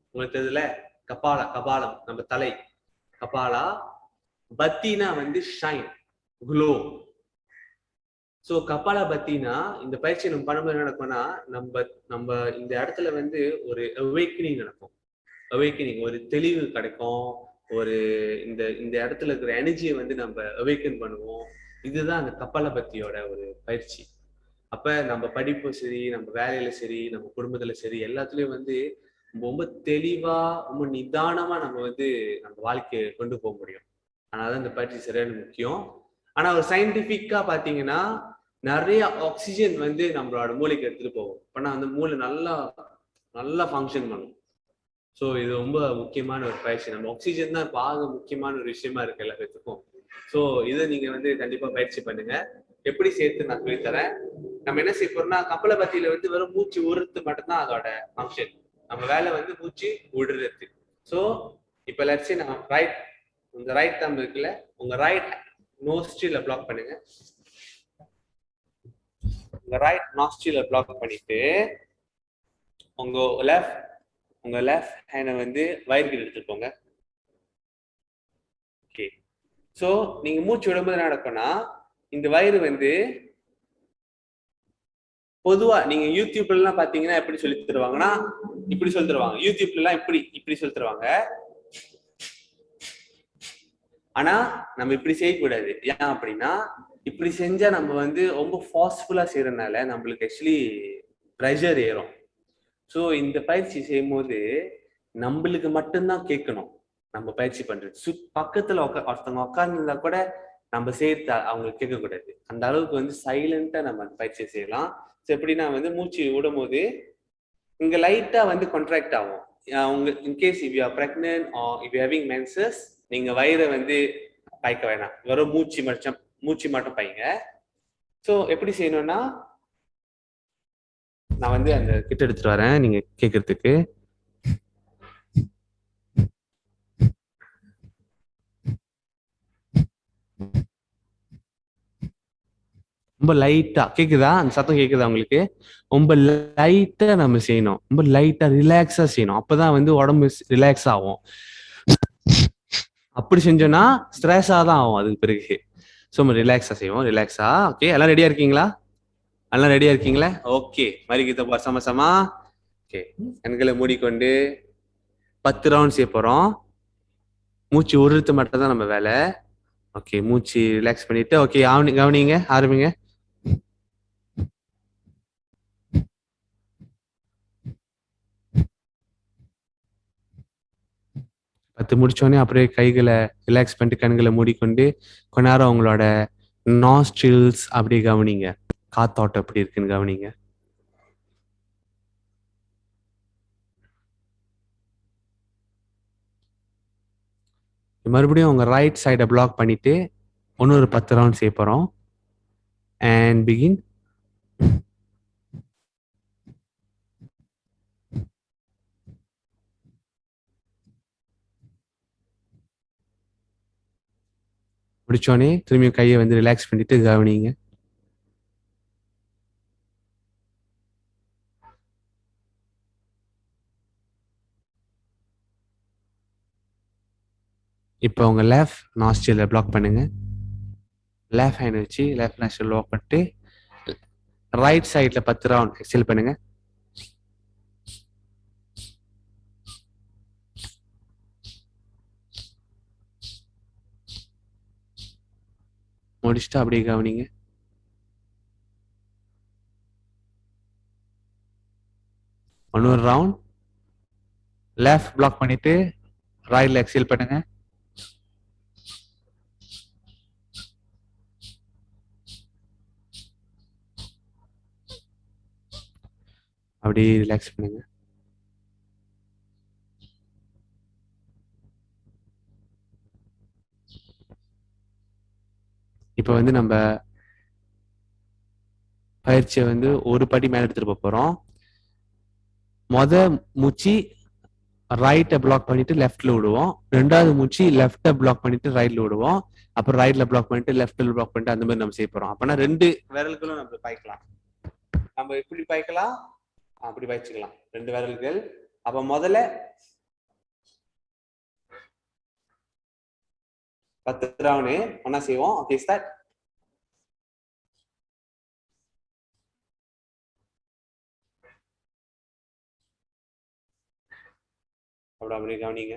உங்களுக்கு தெரியுதுல, கபாலா, கபாலம் நம்ம தலை, கபாலா. பத்தினா வந்து ஷைன், க்ளோ. ஸோ கபாலா பத்தினா இந்த பயிற்சி நம்ம பண்ணும்போது என்ன நடக்கும்னா, நம்ம நம்ம இந்த இடத்துல வந்து ஒரு அவேக்கனிங் நடக்கும். அவேக்கனிங், ஒரு தெளிவு கிடைக்கும். ஒரு இந்த இந்த இடத்துல இருக்கிற எனர்ஜியை வந்து நம்ம அவேக்கன் பண்ணுவோம். இதுதான் அந்த கபாலா பத்தியோட ஒரு பயிற்சி. அப்ப நம்ம படிப்பும் சரி, நம்ம வேலையில சரி, நம்ம குடும்பத்துல சரி, எல்லாத்துலயும் வந்து ரொம்ப தெளிவா, ரொம்ப நிதானமா நம்ம வந்து நம்ம வாழ்க்கையை கொண்டு போக முடியும். அதனால இந்த பயிற்சி சரியான முக்கியம். ஆனா ஒரு சயின்டிபிக்கா பாத்தீங்கன்னா, நிறைய ஆக்சிஜன் வந்து நம்மளோட மூளைக்கு எடுத்துட்டு போகும். அப்பனா வந்து மூளை நல்லா நல்லா ஃபங்க்ஷன் பண்ணும். ஸோ இது ரொம்ப முக்கியமான ஒரு பயிற்சி. நம்ம ஆக்சிஜன் தான் இப்போ ஆக முக்கியமான ஒரு விஷயமா இருக்கு எல்லா பேருக்கும். ஸோ இதை நீங்க வந்து கண்டிப்பா பயிற்சி பண்ணுங்க. எப்படி சேர்த்து நான் சொல்லித்தரேன். நம்ம என்ன செய்ய போறோம்னா, கப்பலை பத்தியில வந்து வெறும் மூச்சு விடுறது மட்டும்தான் அதோட ஃபங்க்ஷன். நம்ம வேலை வந்து மூச்சு விடுறது. ஸோ இப்போ லட்சி நம்ம ரைட், உங்க ரைட் தம் இருக்குல்ல, உங்க ரைட் நோஸ்ட்ரில பிளாக் பண்ணுங்க. உங்க ரைட் நாஸ்ட்ரில பிளாக் பண்ணிட்டு உங்க லெஃப்ட் ஹேண்டை வந்து வயிறுக்கு எடுத்துக்கோங்க. ஓகே. ஸோ நீங்க மூச்சு விடும்போது என்ன நடக்கும்னா, இந்த வயிறு வந்து பொதுவா நீங்க யூடியூப்ல எல்லாம் பாத்தீங்கன்னா எப்படி சொல்லி தருவாங்கன்னா, இப்படி சொல்லி தருவாங்க. யூடியூப்ல எல்லாம் இப்படி சொல்லி தருவாங்க. ஆனா நம்ம இப்படி செய்யக்கூடாது. ஏன் அப்படின்னா, இப்படி செஞ்சா நம்ம வந்து ரொம்ப ஃபாஸ்ட்ஃபுல்லா செய்யறதுனால நம்மளுக்கு ஆக்சுவலி ப்ரெஷர் ஏறும். ஸோ இந்த பயிற்சி செய்யும் போது நம்மளுக்கு மட்டும்தான் கேட்கணும். நம்ம பயிற்சி பண்றது பக்கத்துல ஒருத்தவங்க உட்கார்ந்துருந்தா கூட நம்ம செய்யறது அவங்களுக்கு கேட்கக்கூடாது. அந்த அளவுக்கு வந்து சைலண்டா நம்ம பயிற்சி செய்யலாம். ஸோ எப்படின்னா வந்து மூச்சு விடும் போது இங்க லைட்டா வந்து கான்ட்ராக்ட் ஆகும். உங்க in case if you are pregnant or if you having menses, நீங்க வயிறை வந்து பாய்க்க வேணாம், வெறும் மூச்சு மட்டும் பாய்ங்க. ஸோ எப்படி செய்யணும்னா, நான் வந்து அந்த கிட்ட எடுத்துட்டு வரேன் நீங்க கேட்கறதுக்கு. ரொம்ப லைட்டா கேக்குதா? அந்த சத்தம் கேக்குதா உங்களுக்கு? ரொம்ப லைட்டா நம்ம செய்யணும். ரொம்ப லைட்டா ரிலாக்ஸா செய்யணும். அப்பதான் வந்து உடம்பு ரிலாக்ஸ் ஆகும். அப்படி செஞ்சோம்னா ஸ்ட்ரெஸ்ஸா தான் ஆகும் அதுக்கு பிறகு. ஸோ ரிலாக்ஸா செய்வோம். ரிலாக்ஸா. ஓகே, எல்லாம் ரெடியா இருக்கீங்களா? எல்லாம் ரெடியா இருக்கீங்களா? ஓகே, மரிக்கிட்ட சமசமா. ஓகே, கண்களை மூடிக்கொண்டு 10 ரவுண்ட் செய்ய போறோம். மூச்சு விடுறது மட்டும் தான் நம்ம வேலை. ஓகே, மூச்சு ரிலாக்ஸ் பண்ணிட்டு ஓகே கவனிங்க, ஆரம்பிங்க. 10 முடிச்சோடனே அப்படியே கைகளை ரிலாக்ஸ் பண்ணிட்டு கண்களை மூடிக்கொண்டு கொஞ்ச நேரம் அவங்களோட நாஸ்ட்ரில்ஸ் அப்படியே கவனிங்க. காத்தோட்டம் எப்படி இருக்குன்னு கவனிங்க. மறுபடியும் உங்க ரைட் சைடை பிளாக் பண்ணிட்டு இன்னொரு 10 ரவுண்ட் செய்ய போறோம். And begin. முடிச்சோடனே திரும்பியும் கையை வந்து ரிலாக்ஸ் பண்ணிட்டு கவனிங்க. இப்போ உங்க லெஃப்ட் நாஸ்ட்ரிலை பிளாக் பண்ணுங்க. லெஃப்ட் ஹேண்ட் வச்சு லெஃப்ட் நாஸ்ட்ரில் லாக் பண்ணிட்டு ரைட் சைடில் 10 ரவுண்ட் எக்ஸேல் பண்ணுங்க. முடிச்சுட்டு அப்படியே கவனிங்க. இன்னொரு ரவுண்ட் லெஃப்ட் பிளாக் பண்ணிட்டு ரைட்ல எக்ஸேல் பண்ணுங்க. அப்படியே ரிலாக்ஸ் பண்ணுங்க. இப்போ வந்து நம்ம பயிற்சியை வந்து ஒரு படி மேல எடுத்துட்டு போறோம். மூச்சு ரைட்டை பிளாக் பண்ணிட்டு லெஃப்ட்ல விடுவோம். ரெண்டாவது மூச்சு லெஃப்ட்டை பிளாக் பண்ணிட்டு ரைட்ல விடுவோம். அப்புறம் ரைட்ல பிளாக் பண்ணிட்டு லெஃப்ட்ல பிளாக் பண்ணிட்டு அந்த மாதிரி நம்ம செய்ய போறோம். அப்பனா 2 விரல்களும் நம்ம பாய்க்கலாம். நம்ம எப்படி பாய்க்கலாம், அப்படி பாய்ச்சிக்கலாம் 2 விரல்கள். அப்ப முதல்ல 10 ரவுண்டு ஒன்னா செய்வோம். Okay start. அப்படி கவனிங்க.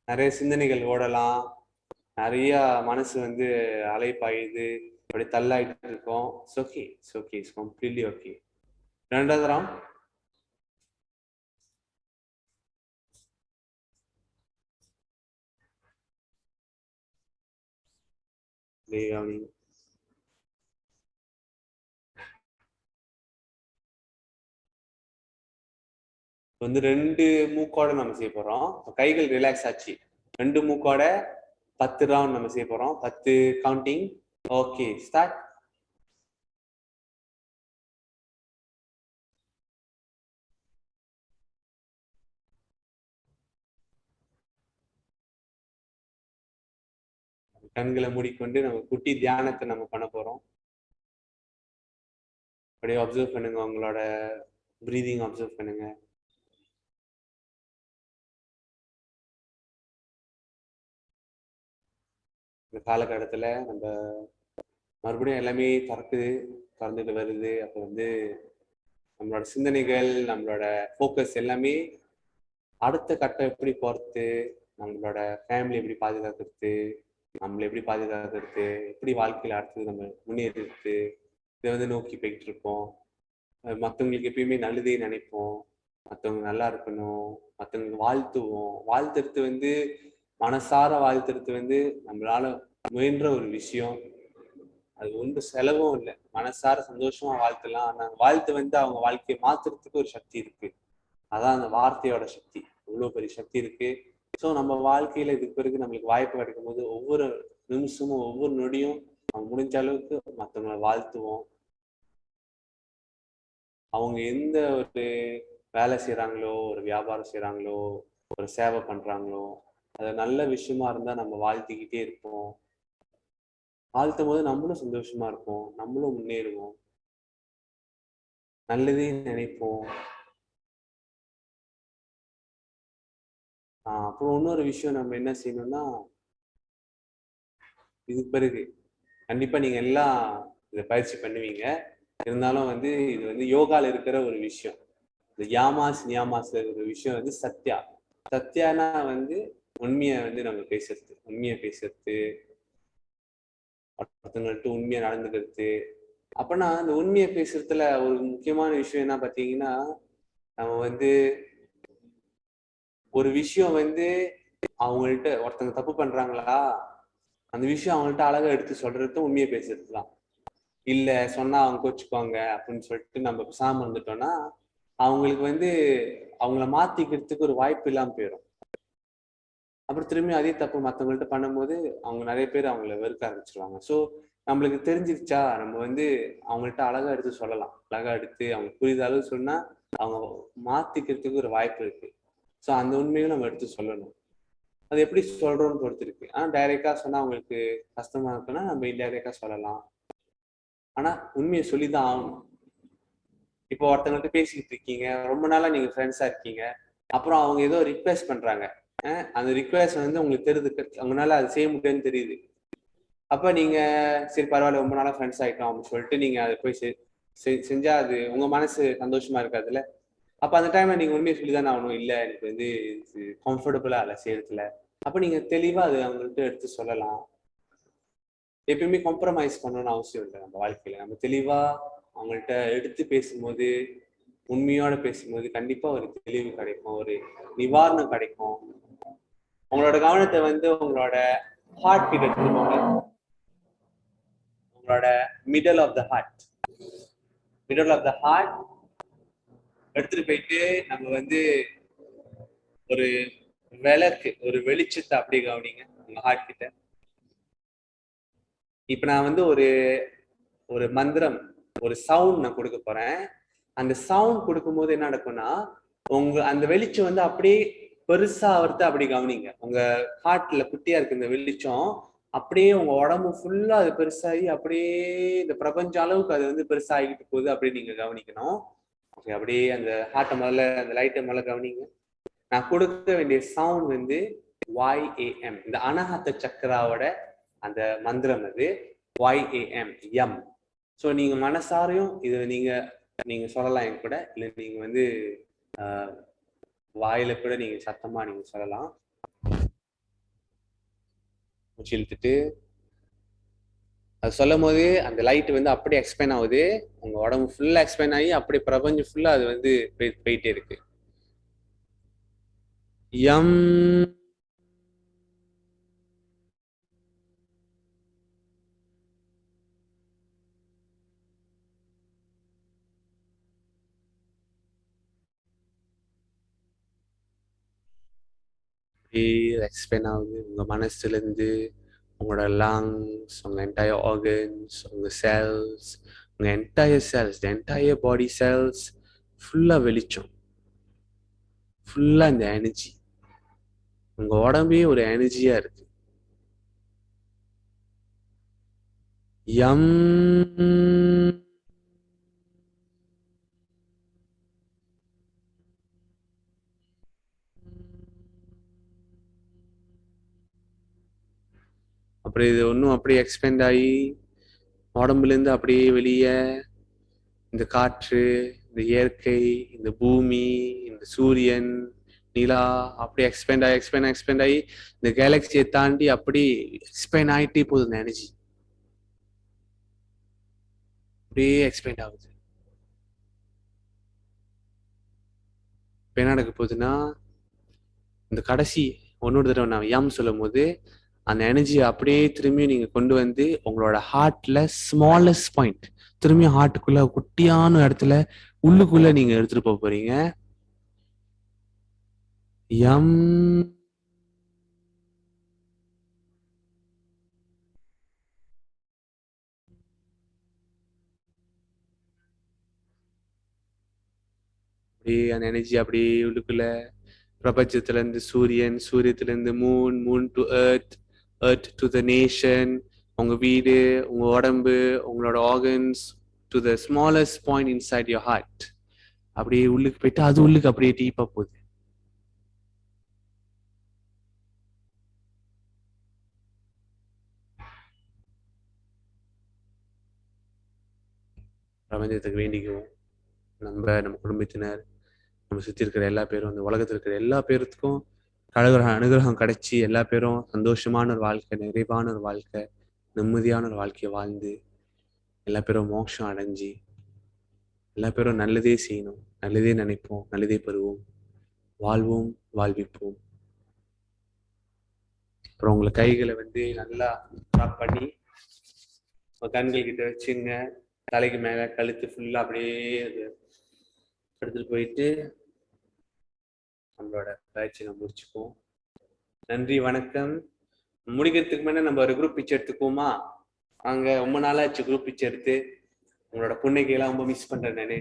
நிறைய சிந்தனைகள் ஓடலாம், நிறைய மனசு வந்து அலைப்பாயுது, அப்படி தள்ளாயிட்டு இருக்கோம். It's okay, it's okay, it's completely okay. ரெண்டாவது ரவுண்ட். கவனிங்க. வந்து 2 மூக்கோட நம்ம செய்ய போறோம். கைகள் ரிலாக்ஸ் ஆச்சு. 2 மூக்கோட 10 ரவுண்ட் நம்ம செய்ய போறோம். 10 கவுண்டிங். Okay start. கண்களை மூடிக்கொண்டு நம்ம குட்டி தியானத்தை நம்ம பண்ண போறோம். அப்படியே அப்சர்வ் பண்ணுங்க, உங்களோட பிரீதிங் அப்சர்வ் பண்ணுங்க. இந்த காலகட்டத்துல நம்ம மறுபடியும் எல்லாமே திறந்துட்டு வருது. அப்போ வந்து நம்மளோட சிந்தனைகள், நம்மளோட ஃபோக்கஸ் எல்லாமே அடுத்த கட்டம் எப்படி போறது, நம்மளோட ஃபேமிலி எப்படி பாதுகாக்கிறது, நம்மளை எப்படி பாதுகாக்கிறது, எப்படி வாழ்க்கையில அடுத்தது நம்ம முன்னேறிட்டு இதை வந்து நோக்கி போயிட்டு இருப்போம். மற்றவங்களுக்கு எப்பயுமே நல்லதே நினைப்போம், மற்றவங்க நல்லா இருக்கணும், மற்றவங்களுக்கு வாழ்த்துவோம். வாழ்த்துறது வந்து மனசார வாழ்த்துறது வந்து நம்மளால முயன்ற ஒரு விஷயம். அது ஒன்றும் செலவும் இல்லை. மனசார சந்தோஷமா வாழ்த்தலாம். ஆனா வாழ்த்து வந்து அவங்க வாழ்க்கையை மாத்துறதுக்கு ஒரு சக்தி இருக்கு. அதான் அந்த வார்த்தையோட சக்தி. இவ்வளவு பெரிய சக்தி இருக்கு. ஸோ நம்ம வாழ்க்கையில இதுக்கு பிறகு நம்மளுக்கு வாய்ப்பு கிடைக்கும் போது ஒவ்வொரு நிமிஷமும் ஒவ்வொரு நொடியும் நம்ம முடிஞ்ச அளவுக்கு மற்றவங்களை வாழ்த்துவோம். அவங்க எந்த ஒரு வேலை செய்யறாங்களோ, ஒரு வியாபாரம் செய்யறாங்களோ, ஒரு சேவை பண்றாங்களோ, அது நல்ல விஷயமா இருந்தா நம்ம வாழ்த்திக்கிட்டே இருப்போம். வாழ்த்தும் போது நம்மளும் சந்தோஷமா இருப்போம், நம்மளும் முன்னேறுவோம், நல்லதே நினைப்போம். அப்புறம் இன்னொரு விஷயம் நம்ம என்ன செய்யணும்னா, இதுக்கு பிறகு கண்டிப்பா நீங்க எல்லாம் இதை பயிற்சி பண்ணுவீங்க. இருந்தாலும் வந்து இது வந்து யோகால இருக்கிற ஒரு விஷயம். இந்த யாமாஸ் நியாமாஸ்ல இருக்கிற விஷயம் வந்து சத்யா. சத்யானா வந்து உண்மையை வந்து நம்ம பேசுறது, உண்மையை பேசுறது, ஒருத்தவங்கள்ட்ட உண்மையா நடந்துக்கிறது. அப்பனா அந்த உண்மையை பேசுறதுல ஒரு முக்கியமான விஷயம் என்ன பார்த்தீங்கன்னா, நம்ம வந்து ஒரு விஷயம் வந்து அவங்கள்ட்ட ஒருத்தவங்க தப்பு பண்றாங்களா, அந்த விஷயம் அவங்கள்ட்ட அழகா எடுத்து சொல்றது உண்மையை பேசுறது தான். இல்ல சொன்னா அவங்க கோச்சுக்குவாங்க அப்படின்னு சொல்லிட்டு நம்ம பேசாம இருந்துட்டோம்னா அவங்களுக்கு வந்து அவங்கள மாத்திக்கிறதுக்கு ஒரு வாய்ப்பு இல்லாம போயிடும். அப்புறம் திரும்பி அதே தப்பு மற்றவங்கள்ட்ட பண்ணும்போது அவங்க நிறைய பேர் அவங்கள வெறுக்க ஆரம்பிச்சிருவாங்க. ஸோ நம்மளுக்கு தெரிஞ்சிருச்சா, நம்ம வந்து அவங்கள்ட்ட அழகா எடுத்து சொல்லலாம். அழகா எடுத்து அவங்க புரியுத அளவு சொன்னா அவங்க மாத்திக்கிறதுக்கு ஒரு வாய்ப்பு இருக்கு. ஸோ அந்த உண்மையும் நம்ம எடுத்து சொல்லணும். அது எப்படி சொல்றோம்னு பொறுத்து இருக்கு. டைரக்டா சொன்னா அவங்களுக்கு கஷ்டமா இருக்குன்னா நம்ம இன்டைரக்டா சொல்லலாம். ஆனா உண்மையை சொல்லிதான் ஆகணும். இப்போ ஒருத்தவங்கள்ட்ட பேசிக்கிட்டு இருக்கீங்க, ரொம்ப நாளா நீங்க ஃப்ரெண்ட்ஸா இருக்கீங்க, அப்புறம் அவங்க ஏதோ ரிக்வெஸ்ட் பண்றாங்க. அந்த ரிக்வெஸ்ட் வந்து உங்களுக்கு தெரியுது, அவங்களால அது செய்ய முடியாதுன்னு தெரியுது. அப்ப நீங்க சரி பரவாயில்ல, ரொம்ப நாளா ஃப்ரெண்ட்ஸ் ஆயிட்டோம் அப்படின்னு சொல்லிட்டு நீங்க அதை போய் செஞ்சா அது உங்க மனசு சந்தோஷமா இருக்காதுல்ல. அப்ப அந்த டைம்ல நீங்க உண்மையை சொல்லிதானே ஆகணும். இல்ல எனக்கு வந்து கம்ஃபர்டபுளா இல்லை செய்யறதுல. அப்ப நீங்க தெளிவா அது அவங்கள்ட்ட எடுத்து சொல்லலாம். எப்பயுமே காம்ப்ரமைஸ் பண்ணணும்னு அவசியம் இல்லை நம்ம வாழ்க்கையில. நம்ம தெளிவா அவங்கள்ட்ட எடுத்து பேசும்போது, உண்மையோட பேசும்போது கண்டிப்பா ஒரு தெளிவு கிடைக்கும், ஒரு நிவாரணம் கிடைக்கும். உங்களோட கவனத்தை வந்து உங்களோட ஹார்ட் கிட்ட எடுத்துக்கோங்க. உங்களோட மிடில் ஆஃப் த ஹார்ட் எடுத்துட்டு போயிட்டு நம்ம வந்து ஒரு விளக்கு, ஒரு வெளிச்சத்தை அப்படியே கவனிங்க உங்க ஹார்ட் கிட்ட. இப்ப நான் வந்து ஒரு மந்திரம், ஒரு சவுண்ட் நான் கொடுக்க போறேன். அந்த சவுண்ட் கொடுக்கும்போது என்ன நடக்கும்னா, உங்க அந்த வெளிச்சம் வந்து அப்படியே பெருசா ஆவறத அப்படி கவனிங்க. உங்க ஹார்ட்ல குட்டியா இருக்கு இந்த வெளிச்சம், அப்படியே உங்க உடம்பு ஃபுல்லா அது பெருசாகி அப்படியே இந்த பிரபஞ்ச அளவுக்கு அது வந்து பெருசாகிட்டு போகுது. அப்படியே நீங்க கவனிக்கணும். அப்படியே அந்த ஹார்ட்டை முதல்ல, அந்த லைட்டை முதல்ல கவனிங்க. நான் கொடுக்க வேண்டிய சவுண்ட் வந்து YAM. இந்த அனஹத்த சக்கராவோட அந்த மந்திரம் அது YAM, எம். ஸோ நீங்க மனசாரையும் இது நீங்க சொல்லலாம் என் கூட, இல்லை நீங்க வந்து வாயில கூட நீங்க சத்தமா நீங்க சொல்லலாம். மூச்சு இழுத்துட்டு அது சொல்லும் போது அந்த லைட் வந்து அப்படியே எக்ஸ்பேண்ட் ஆகுது. உங்க உடம்பு ஃபுல்லா எக்ஸ்பேண்ட் ஆகி அப்படியே பிரபஞ்சம் ஃபுல்லா அது வந்து போயிட்டே இருக்கு. எம். எக்ஸ்பேண்ட் ஆகுது உங்க மனசுல இருந்து, உங்களோட லங்ஸ், உங்க என்டையர் ஆர்கன்ஸ், உங்க செல்ஸ், உங்க entire cells, entire body cells ஃபுல்லா வெளிச்சம், ஃபுல்லா இந்த எனர்ஜி. உங்க உடம்பே ஒரு எனர்ஜியா இருக்கு. எம். அப்படியே இது ஒன்றும் அப்படியே எக்ஸ்பேண்ட் ஆகி உடம்புல இருந்து அப்படியே வெளியே இந்த காற்று, இந்த இயற்கை, இந்த பூமி, இந்த சூரியன், நிலா அப்படியே எக்ஸ்பேண்ட் ஆகி இந்த கேலக்சியை தாண்டி அப்படி எக்ஸ்பேண்ட் ஆகிட்டே போகுது. இந்த எனர்ஜி அப்படியே எக்ஸ்பேண்ட் ஆகுது. இப்போ என்ன நடக்க போகுதுன்னா, இந்த கடைசி ஒன்னொரு தடவை நான் எம் சொல்லும் போது அந்த எனர்ஜியை அப்படியே திரும்பியும் நீங்க கொண்டு வந்து உங்களோட ஹார்ட்ல ஸ்மாலஸ்ட் பாயிண்ட், திரும்பியும் ஹார்ட்டுக்குள்ள குட்டியான இடத்துல உள்ளுக்குள்ள நீங்க எடுத்துட்டு போக போறீங்க. எம். அப்படியே அந்த எனர்ஜி அப்படியே உள்ளுக்குள்ள பிரபஞ்சத்துல இருந்து சூரியன், சூரியத்துல இருந்து moon, moon to earth, earth to the nation, உங்க வீடு, உங்க உடம்பு, உங்களோட organs, to the smallest point inside your heart. அப்படியே உள்ளுக்கு போயிட்டு அது உள்ளுக்கு அப்படியே டீப்பா போகுது. பிரபஞ்சத்துக்கு வேண்டிக்குவோம். நம்ம குடும்பத்தினர், நம்ம சுத்தி இருக்கிற எல்லா பேரும், அந்த உலகத்தில் இருக்கிற எல்லா பேருக்கும் அனுகிரகம் கிடைச்சி எல்லா பேரும் சந்தோஷமான ஒரு வாழ்க்கை, நிறைவான ஒரு வாழ்க்கை, நிம்மதியான ஒரு வாழ்க்கையை வாழ்ந்து எல்லா பேரும் மோட்சம் அடைஞ்சி எல்லா பேரும் நல்லதே செய்யணும், நல்லதே நினைப்போம், நல்லதே பெறுவோம், வாழ்வோம், வாழ்விப்போம். அப்புறம் உங்களை கைகளை வந்து நல்லா ட்ராப் பண்ணி கண்கள் கிட்ட வச்சுங்க. தலைக்கு மேல கழுத்து ஃபுல்லா அப்படியே எடுத்துட்டு போயிட்டு நம்மளோட பயிற்சியை முடிச்சுப்போம். நன்றி, வணக்கம். முடிக்கிறதுக்கு முன்னாடி நம்ம ஒரு குரூப் பிக்சர் எடுத்துக்குவோமா? அங்க ரொம்ப நாளாச்சு குரூப் பிக்சர் எடுத்து. உங்களோட புன்னகையெல்லாம் ரொம்ப மிஸ் பண்றேன் நானு.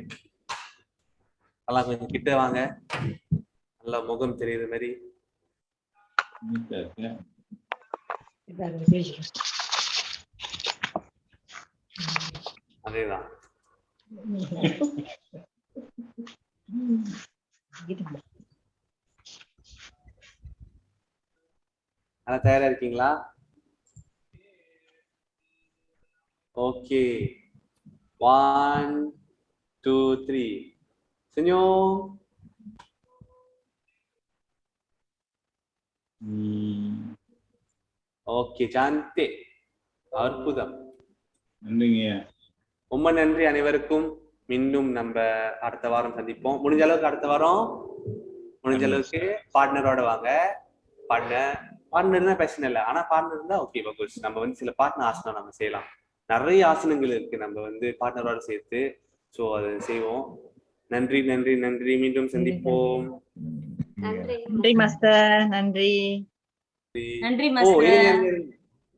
எல்லாம் கொஞ்சம் கிட்ட வாங்க. நல்லா முகம் தெரியுது மாதிரி. அதேதான். அதான் தயாரா இருக்கீங்களா? Okay, 1 2 3 senyum. ஓகே, cantik, அற்புதம். நன்றிங்க. ரொம்ப நன்றி அனைவருக்கும். மீண்டும் நம்ம அடுத்த வாரம் சந்திப்போம். முடிஞ்ச அளவுக்கு அடுத்த வாரம் முடிஞ்ச அளவுக்கு பார்ட்னரோட வாங்க. பார்ட்னர்னா பிரச்சனை இல்லை, ஆனா பார்ட்னர் இருந்தா ஓகே பகுஸ். நம்ம வந்து சில பார்ட்னர் ஆசனம் நம்ம செய்யலாம். நிறைய ஆசனங்கள் இருக்கு நம்ம வந்து பார்ட்னரோட சேர்த்து. ஸோ அதை செய்வோம். நன்றி நன்றி நன்றி. மீண்டும் சந்திப்போம். நன்றி மாஸ்டர். நன்றி நன்றி ஓ மாஸ்டர்.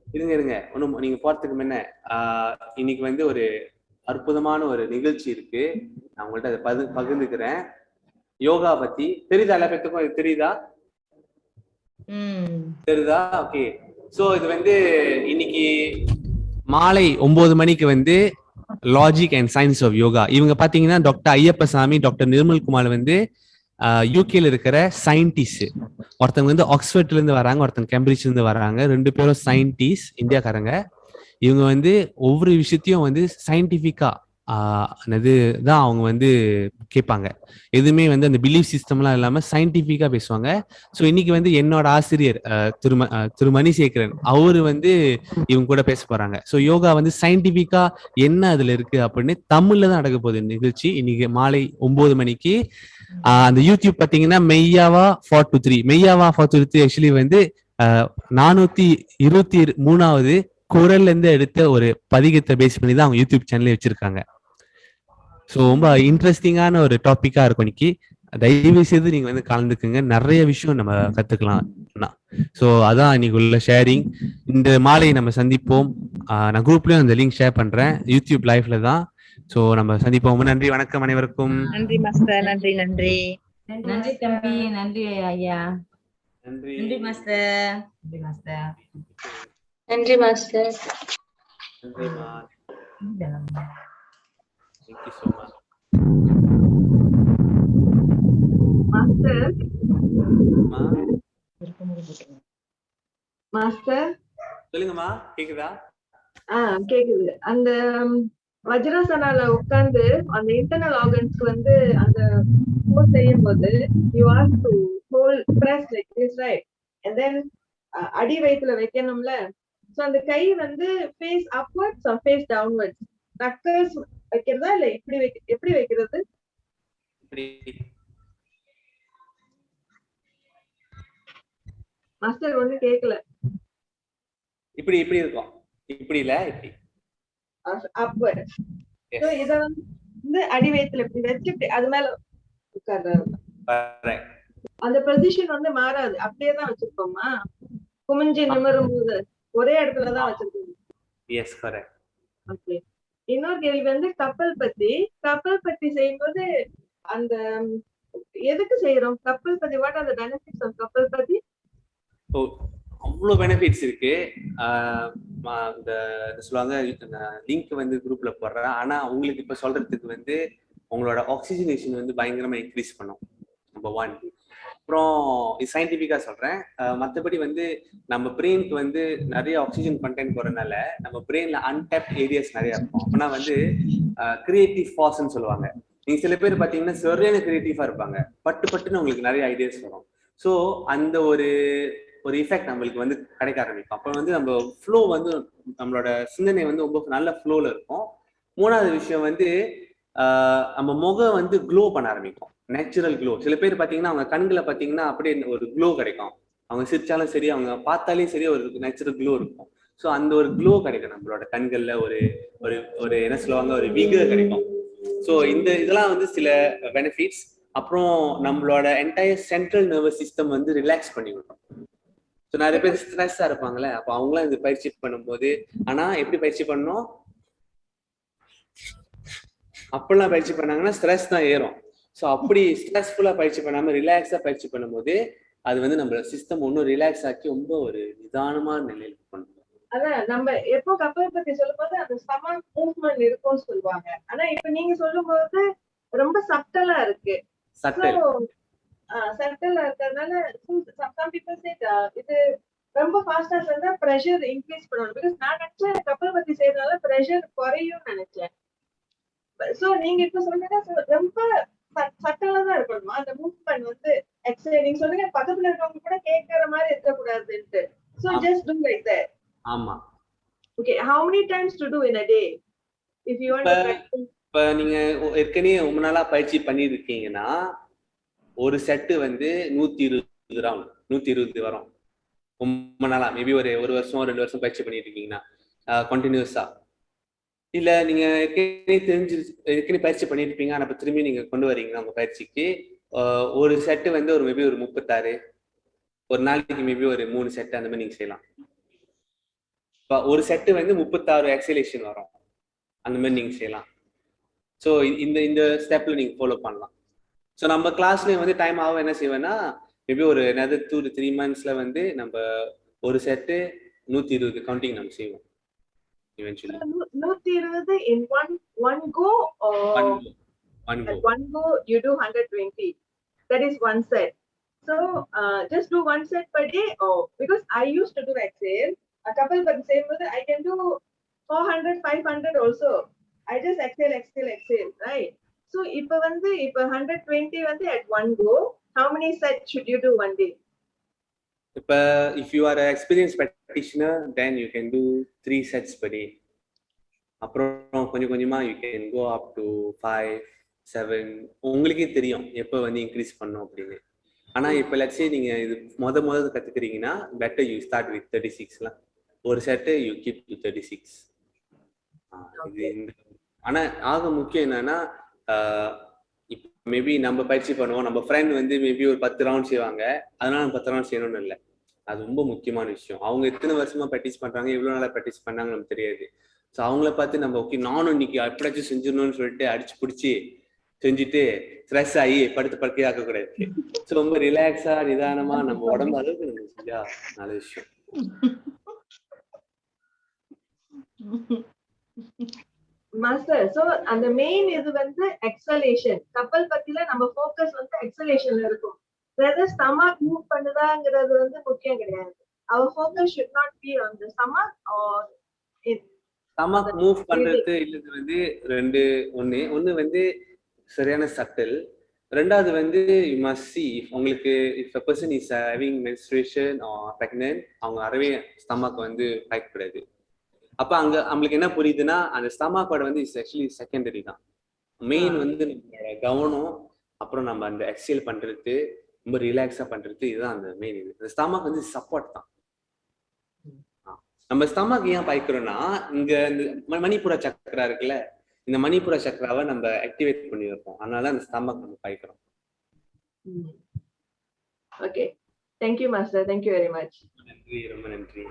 இருங்க ஒன்னும் நீங்க போறதுக்கு முன்ன இன்னைக்கு வந்து ஒரு அற்புதமான ஒரு நிகழ்ச்சி இருக்கு. நான் உங்கள்ட்ட அதை பகிர்ந்துக்கிறேன். யோகா பத்தி தெரியுதா? எல்லா பேத்துக்கும் தெரியுதா? தெரியுதா? ஓகே. சோ இது வந்து இன்னைக்கு மாலை 9 மணிக்கு வந்து logic and science of yoga. இவங்க பாத்தீங்கன்னா டாக்டர் ஐயப்பசாமி, டாக்டர் நிர்மல் குமார் வந்து யூகேல இருக்கிற சயின்டிஸ்ட். ஒருத்தவங்க வந்து ஆக்ஸ்போர்ட்ல இருந்து வராங்க, ஒருத்தங்க கேம்பிரிட்ஜ்ல இருந்து வராங்க. 2 பேரும் சயின்டிஸ்ட், இந்தியாக்காரங்க. இவங்க வந்து ஒவ்வொரு விஷயத்தையும் வந்து சயின்டிபிக்கா தான் அவங்க வந்து கேட்பாங்க. எதுவுமே வந்து அந்த பிலீஃப் சிஸ்டம்லாம் இல்லாம சயின்டிபிக்கா பேசுவாங்க. ஸோ இன்னைக்கு வந்து என்னோட ஆசிரியர் திரு மணிசேகரன் அவரு வந்து இவங்க கூட பேச போறாங்க. ஸோ யோகா வந்து சயின்டிபிக்கா என்ன அதுல இருக்கு அப்படின்னு தமிழ்ல தான் நடக்க போகுது நிகழ்ச்சி. இன்னைக்கு மாலை 9 மணிக்கு. அந்த யூடியூப் பாத்தீங்கன்னா மெய்யாவா 423 மெய்யாவா 423 ஆக்சுவலி வந்து 423வது குரல்ல இருந்து எடுத்த ஒரு பதிகத்தை பேஸ் பண்ணி தான் அவங்க யூடியூப் சேனலே வச்சிருக்காங்க. ஸோ ரொம்ப இன்ட்ரெஸ்டிங்கான ஒரு டாபிக்கா இருக்கும் இன்னைக்கு. தயவு செய்து நீங்க வந்து கலந்துக்குங்க. நிறைய விஷயம் நம்ம கத்துக்கலாம். ஸோ அதான் இன்னைக்கு உள்ள ஷேரிங். இந்த மாலை நம்ம சந்திப்போம். நான் குரூப்லயும் அந்த லிங்க் ஷேர் பண்றேன். யூடியூப் லைவ்ல தான். ஸோ நம்ம சந்திப்போம். நன்றி, வணக்கம் அனைவருக்கும். நன்றி மாஸ்டர். நன்றி நன்றி நன்றி தம்பி. நன்றி ஐயா. நன்றி. நன்றி மாஸ்டர். நன்றி மாஸ்டர். நன்றி மாஸ்டர். நன்றிமா. Thank you so much. Master master சொல்லுங்கம்மா, கேக்குதா? கேக்குது. அந்த வஜ்ராசனால உட்கார்ந்து அந்த இன்டர்னல் ஆர்கன்ஸ்க்கு வந்து அந்த போஸ் செய்யும் போது you have to hold press like this, right? And then அடி வயித்துல வைக்கணும்ல. சோ அந்த கை வந்து face upwards or face downwards? Knuckles வைக்கிறதா இல்ல இப்படி எப்படி வைக்கிறது? மாஸ்டர் ஒண்ணு கேக்கல. இப்படி இருக்கும். இப்படி இல்ல, இப்படி அப்வர்ட்ஸ். சோ இத வந்து அடி வயித்துல இப்படி வச்சு அது மேல உட்கார்றாரு. அந்த பொசிஷன் வந்து மாறாது, அப்படியே தான் வச்சிருக்கோமா? குமிஞ்சி நிமிரும் போது ஒரே இடத்துலதான் வச்சிருக்கோம். Yes, correct. ஓகே. இன்னொரு கேள்வி வந்து கப்பல் பத்தி செய்யும்போது அந்த எதுக்கு செய்யறோம் Kapalbhati? What are the benefits of Kapalbhati? அவ்வளவு பெனிஃபிட்ஸ் இருக்கு. இந்த சொல்லுவாங்க, லிங்க் வந்து குரூப்ல போடுறேன். ஆனா உங்களுக்கு இப்ப சொல்றதுக்கு வந்து உங்களோட ஆக்சிஜனேஷன் வந்து பயங்கரமா இன்க்ரீஸ் பண்ணும், நம்பர் 1. அப்புறம் இது சயின்டிபிக்கா சொல்றேன். மற்றபடி வந்து நம்ம பிரெயினுக்கு வந்து நிறைய ஆக்சிஜன் கண்டென்ட் போறதுனால நம்ம பிரெயின்ல அன்டாப்ட் ஏரியாஸ் நிறைய இருக்கும். அப்படின்னா வந்து கிரியேட்டிவ் ஃபாஸ்ன்னு சொல்லுவாங்க. நீங்க சில பேர் பாத்தீங்கன்னா சரியான கிரியேட்டிவா இருப்பாங்க, பட்டுன்னு உங்களுக்கு நிறைய ஐடியாஸ் வரும். ஸோ அந்த ஒரு எஃபெக்ட் நம்மளுக்கு வந்து கிடைக்க ஆரம்பிக்கும். அப்போ வந்து நம்ம ஃப்ளோ வந்து நம்மளோட சிந்தனை வந்து ரொம்ப நல்ல ஃப்ளோல இருக்கும். 3வது விஷயம் வந்து நம்ம முகம் வந்து க்ளோ பண்ண ஆரம்பிக்கும், நேச்சுரல் க்ளோ. சில பேர் பாத்தீங்கன்னா அவங்க கண்களை பாத்தீங்கன்னா அப்படியே ஒரு க்ளோ கிடைக்கும். அவங்க சிரிச்சாலும் சரி, அவங்க பார்த்தாலே சரி, ஒரு நேச்சுரல் க்ளோ இருக்கும். ஸோ அந்த ஒரு க்ளோ கிடைக்கும் நம்மளோட கண்கள்ல. ஒரு ஒரு ஒரு என்ன சொல்லுவாங்க, ஒரு விகர் கிடைக்கும். ஸோ இதெல்லாம் வந்து சில பெனிஃபிட்ஸ். அப்புறம் நம்மளோட என்டையர் சென்ட்ரல் நர்வஸ் சிஸ்டம் வந்து ரிலாக்ஸ் பண்ணி விடும். ஸோ நிறைய பேர் ஸ்ட்ரெஸ்ஸா இருப்பாங்களே, அப்போ அவங்களாம் இந்த பயிற்சி பண்ணும்போது, ஆனா எப்படி பயிற்சி பண்ணணும்? அப்பெல்லாம் பயிற்சி பண்ணாங்கன்னா ஸ்ட்ரெஸ் தான் ஏறும். ஸோ அப்படி ஸ்ட்ரெஸ்ஃபுல்லாக பயிற்சி பண்ணாமல் ரிலாக்ஸாக பயிற்சி பண்ணும்போது அது வந்து நம்ம சிஸ்டம் ஒன்றும் ரிலாக்ஸ் ஆக்கி ரொம்ப ஒரு நிதானமான நிலையில் பண்ணுவோம். அதான் நம்ம எப்போ கப்பல் பத்தி சொல்லும் போது அந்த ஸ்டமக் மூவ்மெண்ட் இருக்கும்னு சொல்லுவாங்க. ஆனா இப்ப நீங்க சொல்லும் போது ரொம்ப சப்டலா இருக்கு. சட்டல் சப்டலா இருக்கிறதுனால some people say இது ரொம்ப ஃபாஸ்டா செஞ்சா பிரஷர் இன்க்ரீஸ் பண்ணணும். பிகாஸ் நான் நினைச்சேன் கப்பல் பத்தி செய்யறதுனால பிரஷர் குறையும் நினைச்சேன். சோ நீங்க இப்ப சொன்னீங்க ரொம்ப சட்டலா தான் இருக்கணுமா அந்த மூவ்மெண்ட் வந்து எக்ஸசைஸ். நீங்க சொன்னீங்க பக்கத்துல இருக்கவங்க கூட கேட்கற மாதிரி இருக்கக்கூடாதுன்ட்டு. So just do like that. ஆமா. Okay, how many times to do in a day if you want to practice? இப்போ நீங்க ஏற்கனவே ரொம்ப நாளா பயிற்சி பண்ணிட்டு இருக்கீங்கன்னா ஒரு செட்டு வந்து 120 ரவுண்ட் 120 வரும். ரொம்ப நாளா மேபி ஒரு வருஷம் 2 வருஷம் பயிற்சி பண்ணிட்டு இருக்கீங்கன்னா கண்டினியூஸா. இல்ல நீங்க ஏற்கனவே பயிற்சி பண்ணிருப்பீங்க. ஆனா இப்ப திரும்பி நீங்க கொண்டு வரீங்கன்னா உங்க பயிற்சிக்கு ஒரு செட்டு வந்து ஒரு மேபி ஒரு 36, ஒரு நாளைக்கு மேபி ஒரு 3 செட்டு அந்த மாதிரி நீங்க செய்யலாம். ஒரு செட்டு வந்து 36 எக்ஸலேஷன் வரும். அந்த மாதிரி நீங்க செய்யலாம். ஸோ இந்த ஸ்டெப்ல நீங்க ஃபாலோ பண்ணலாம். ஸோ நம்ம கிளாஸ்லயும் வந்து டைம் ஆகும் என்ன செய்வேன்னா மேபி ஒரு 2 to 3 monthsல வந்து நம்ம ஒரு செட்டு 120 கவுண்டிங் நம்ம செய்வோம். Eventually 120 in one go or one go you do 120. That is one set. So just do one set per day. Or because I used to do exhale a couple but same with I can do 400 500 also. I just exhale right? So if 120 வந்து at one go, how many sets should you do one day? If you are an experienced practitioner, then you can do 3 sets per day. அப்புறம் கொஞ்சமா you can go up to 5 7. உங்களுக்கே தெரியும் எப்போ வந்து increase பண்ணணும் அப்படின்னு. ஆனா இப்போ let's say நீங்க இது முதல்ல கத்துக்கிறீங்கன்னா better you start with 36லாம். ஒரு செட்டு you keep to 36. ஆனா ஆக முக்கியம் என்னன்னா இப்போ மேபி நம்ம பயிற்சி பண்ணுவோம். நம்ம ஃப்ரெண்ட் வந்து மேபி ஒரு 10 ரவுண்ட் செய்வாங்க. அதனால 10 ரவுண்ட் செய்யணும்னு இல்லை. அது ரொம்ப முக்கியமான விஷயம். அவங்க எத்தனை வருஷமா ப்ராக்டிஸ் பண்றாங்க, எவ்வளவு நாளா ப்ராக்டிஸ் பண்ணாங்க நமக்கு தெரியாது. ஸோ அவங்கள பார்த்து நம்ம ஓகே நானும் இன்னைக்கு எப்படியாச்சும் செஞ்சிடணும்னு சொல்லிட்டு அடிச்சு பிடிச்சி செஞ்சுட்டு ஸ்ட்ரெஸ் ஆகி படுத்து படுக்கையே ஆக்கக்கூடாது. ஸோ ரொம்ப ரிலாக்ஸா நிதானமா நம்ம உடம்பு அளவுக்கு நம்ம செஞ்சா நல்ல விஷயம். மாஸ்டர், சோ அந்த மெயின் இது வந்து எக்ஸலேஷன். கப்பல் பத்தில நம்ம ஃபோக்கஸ் வந்து எக்ஸலேஷன்ல இருக்கும். வெதர் ஸ்டமக் மூவ் பண்ணுதாங்கிறது வந்து முக்கியம் கிடையாது. our focus should not be on the stomach or stomach move பண்றது இல்லது வந்து ஒன்னு வந்து சரியான சட்டில். ரெண்டாவது வந்து you must see உங்களுக்கு if a person is having menstruation or pregnant அவங்க அறவே ஸ்டமக் வந்து பயக்கூடாது. அப்ப அங்க நம்மளுக்கு என்ன புரியுதுன்னா அந்த ஸ்டமக்கோட வந்து இஸ் ஆக்சுவலி செகண்டரி தான். மெயின் வந்து நம்மளோட கவனம் அப்புறம் நம்ம அந்த எக்ஸேல் பண்றது ரொம்ப ரிலாக்ஸா பண்றது இதுதான் அந்த மெயின். இது இந்த ஸ்டமக் வந்து சப்போர்ட் தான். நம்ம ஸ்டமக் ஏன் பாய்க்கிறோம்னா இங்க இந்த மணிப்புர சக்கரா இருக்குல்ல, இந்த மணிப்புர சக்கராவை நம்ம ஆக்டிவேட் பண்ணி வைப்போம். அதனால அந்த ஸ்டமக் நம்ம பாய்க்கிறோம். Okay, thank you master, thank you very much. நன்றி, ரொம்ப நன்றி.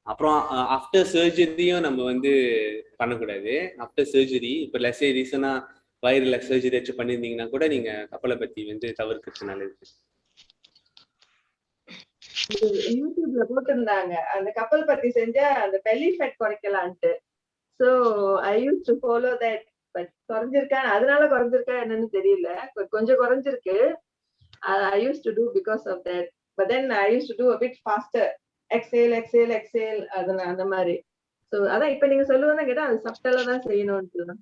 அப்புறம் ஆஃப்டர் சர்ஜரியும் நம்ம வந்து பண்ணக்கூடாது. ஆஃப்டர் சர்ஜரி இப்போ லெஸ்ஸே ரீசனா வயிறுல சர்ஜரி வச்சு பண்ணியிருந்தீங்கன்னா கூட நீங்க கப்பலை பத்தி வந்து தவிர்க்கிறது நல்லது. யூடியூப்ல போட்டிருந்தாங்க அந்த கப்பல் பத்தி செஞ்ச அந்த பெல்லி ஃபேட் குறைக்கலான்ட்டு. So I use to follow that. But குறைஞ்சிருக்கா, அதனால குறைஞ்சிருக்கா என்னன்னு தெரியல. கொஞ்சம் குறைஞ்சிருக்கு. I use to do because of that. But then I use to do a bit faster. Exhale exhale exhale அந்த மாதிரி. சோ அதான் இப்ப நீங்க சொல்லுவதா கேட்டா அது சப்டலா தான் செய்யணும்னு.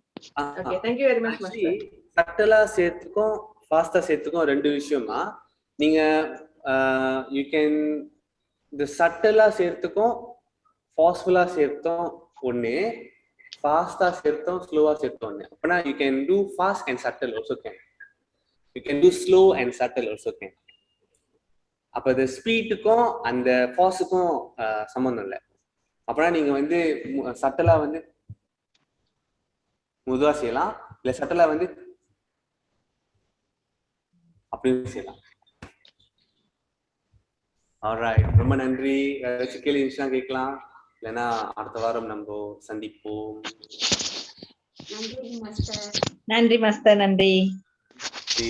Okay, thank you very much master. சப்டலா சேர்த்துக்கும் ஃபாஸ்டா சேர்த்துக்கும் ரெண்டு விஷயமா. நீங்க யூ கேன் இந்த சட்டலா சேர்த்துக்கும் ஃபாஸ்ட்ஃபுல்லா சேர்த்தும் ஒண்ணு, ஃபாஸ்டா சேர்த்தும் ஸ்லோவா சேர்த்தும் ஒண்ணு. அப்பனா you can do fast and subtle also can. You can do slow and subtle also can. அப்ப இந்த ஸ்பீடுக்கும் அந்த ஃபாஸ்டுக்கும் சம்பந்தம் இல்லை. அப்பனா நீங்க வந்து சட்டலா வந்து மெதுவா செய்யலாம், இல்ல சட்டலா வந்து அப்படின்னு செய்யலாம். ஆல்ரைட், ரொம்ப நன்றி. கேள்வி விஷயம் கேட்கலாம், இல்லைன்னா அடுத்த வாரம் நம்ம சந்திப்போம். நன்றி மாஸ்டர். நன்றி மாஸ்டர் நன்றி நன்றி.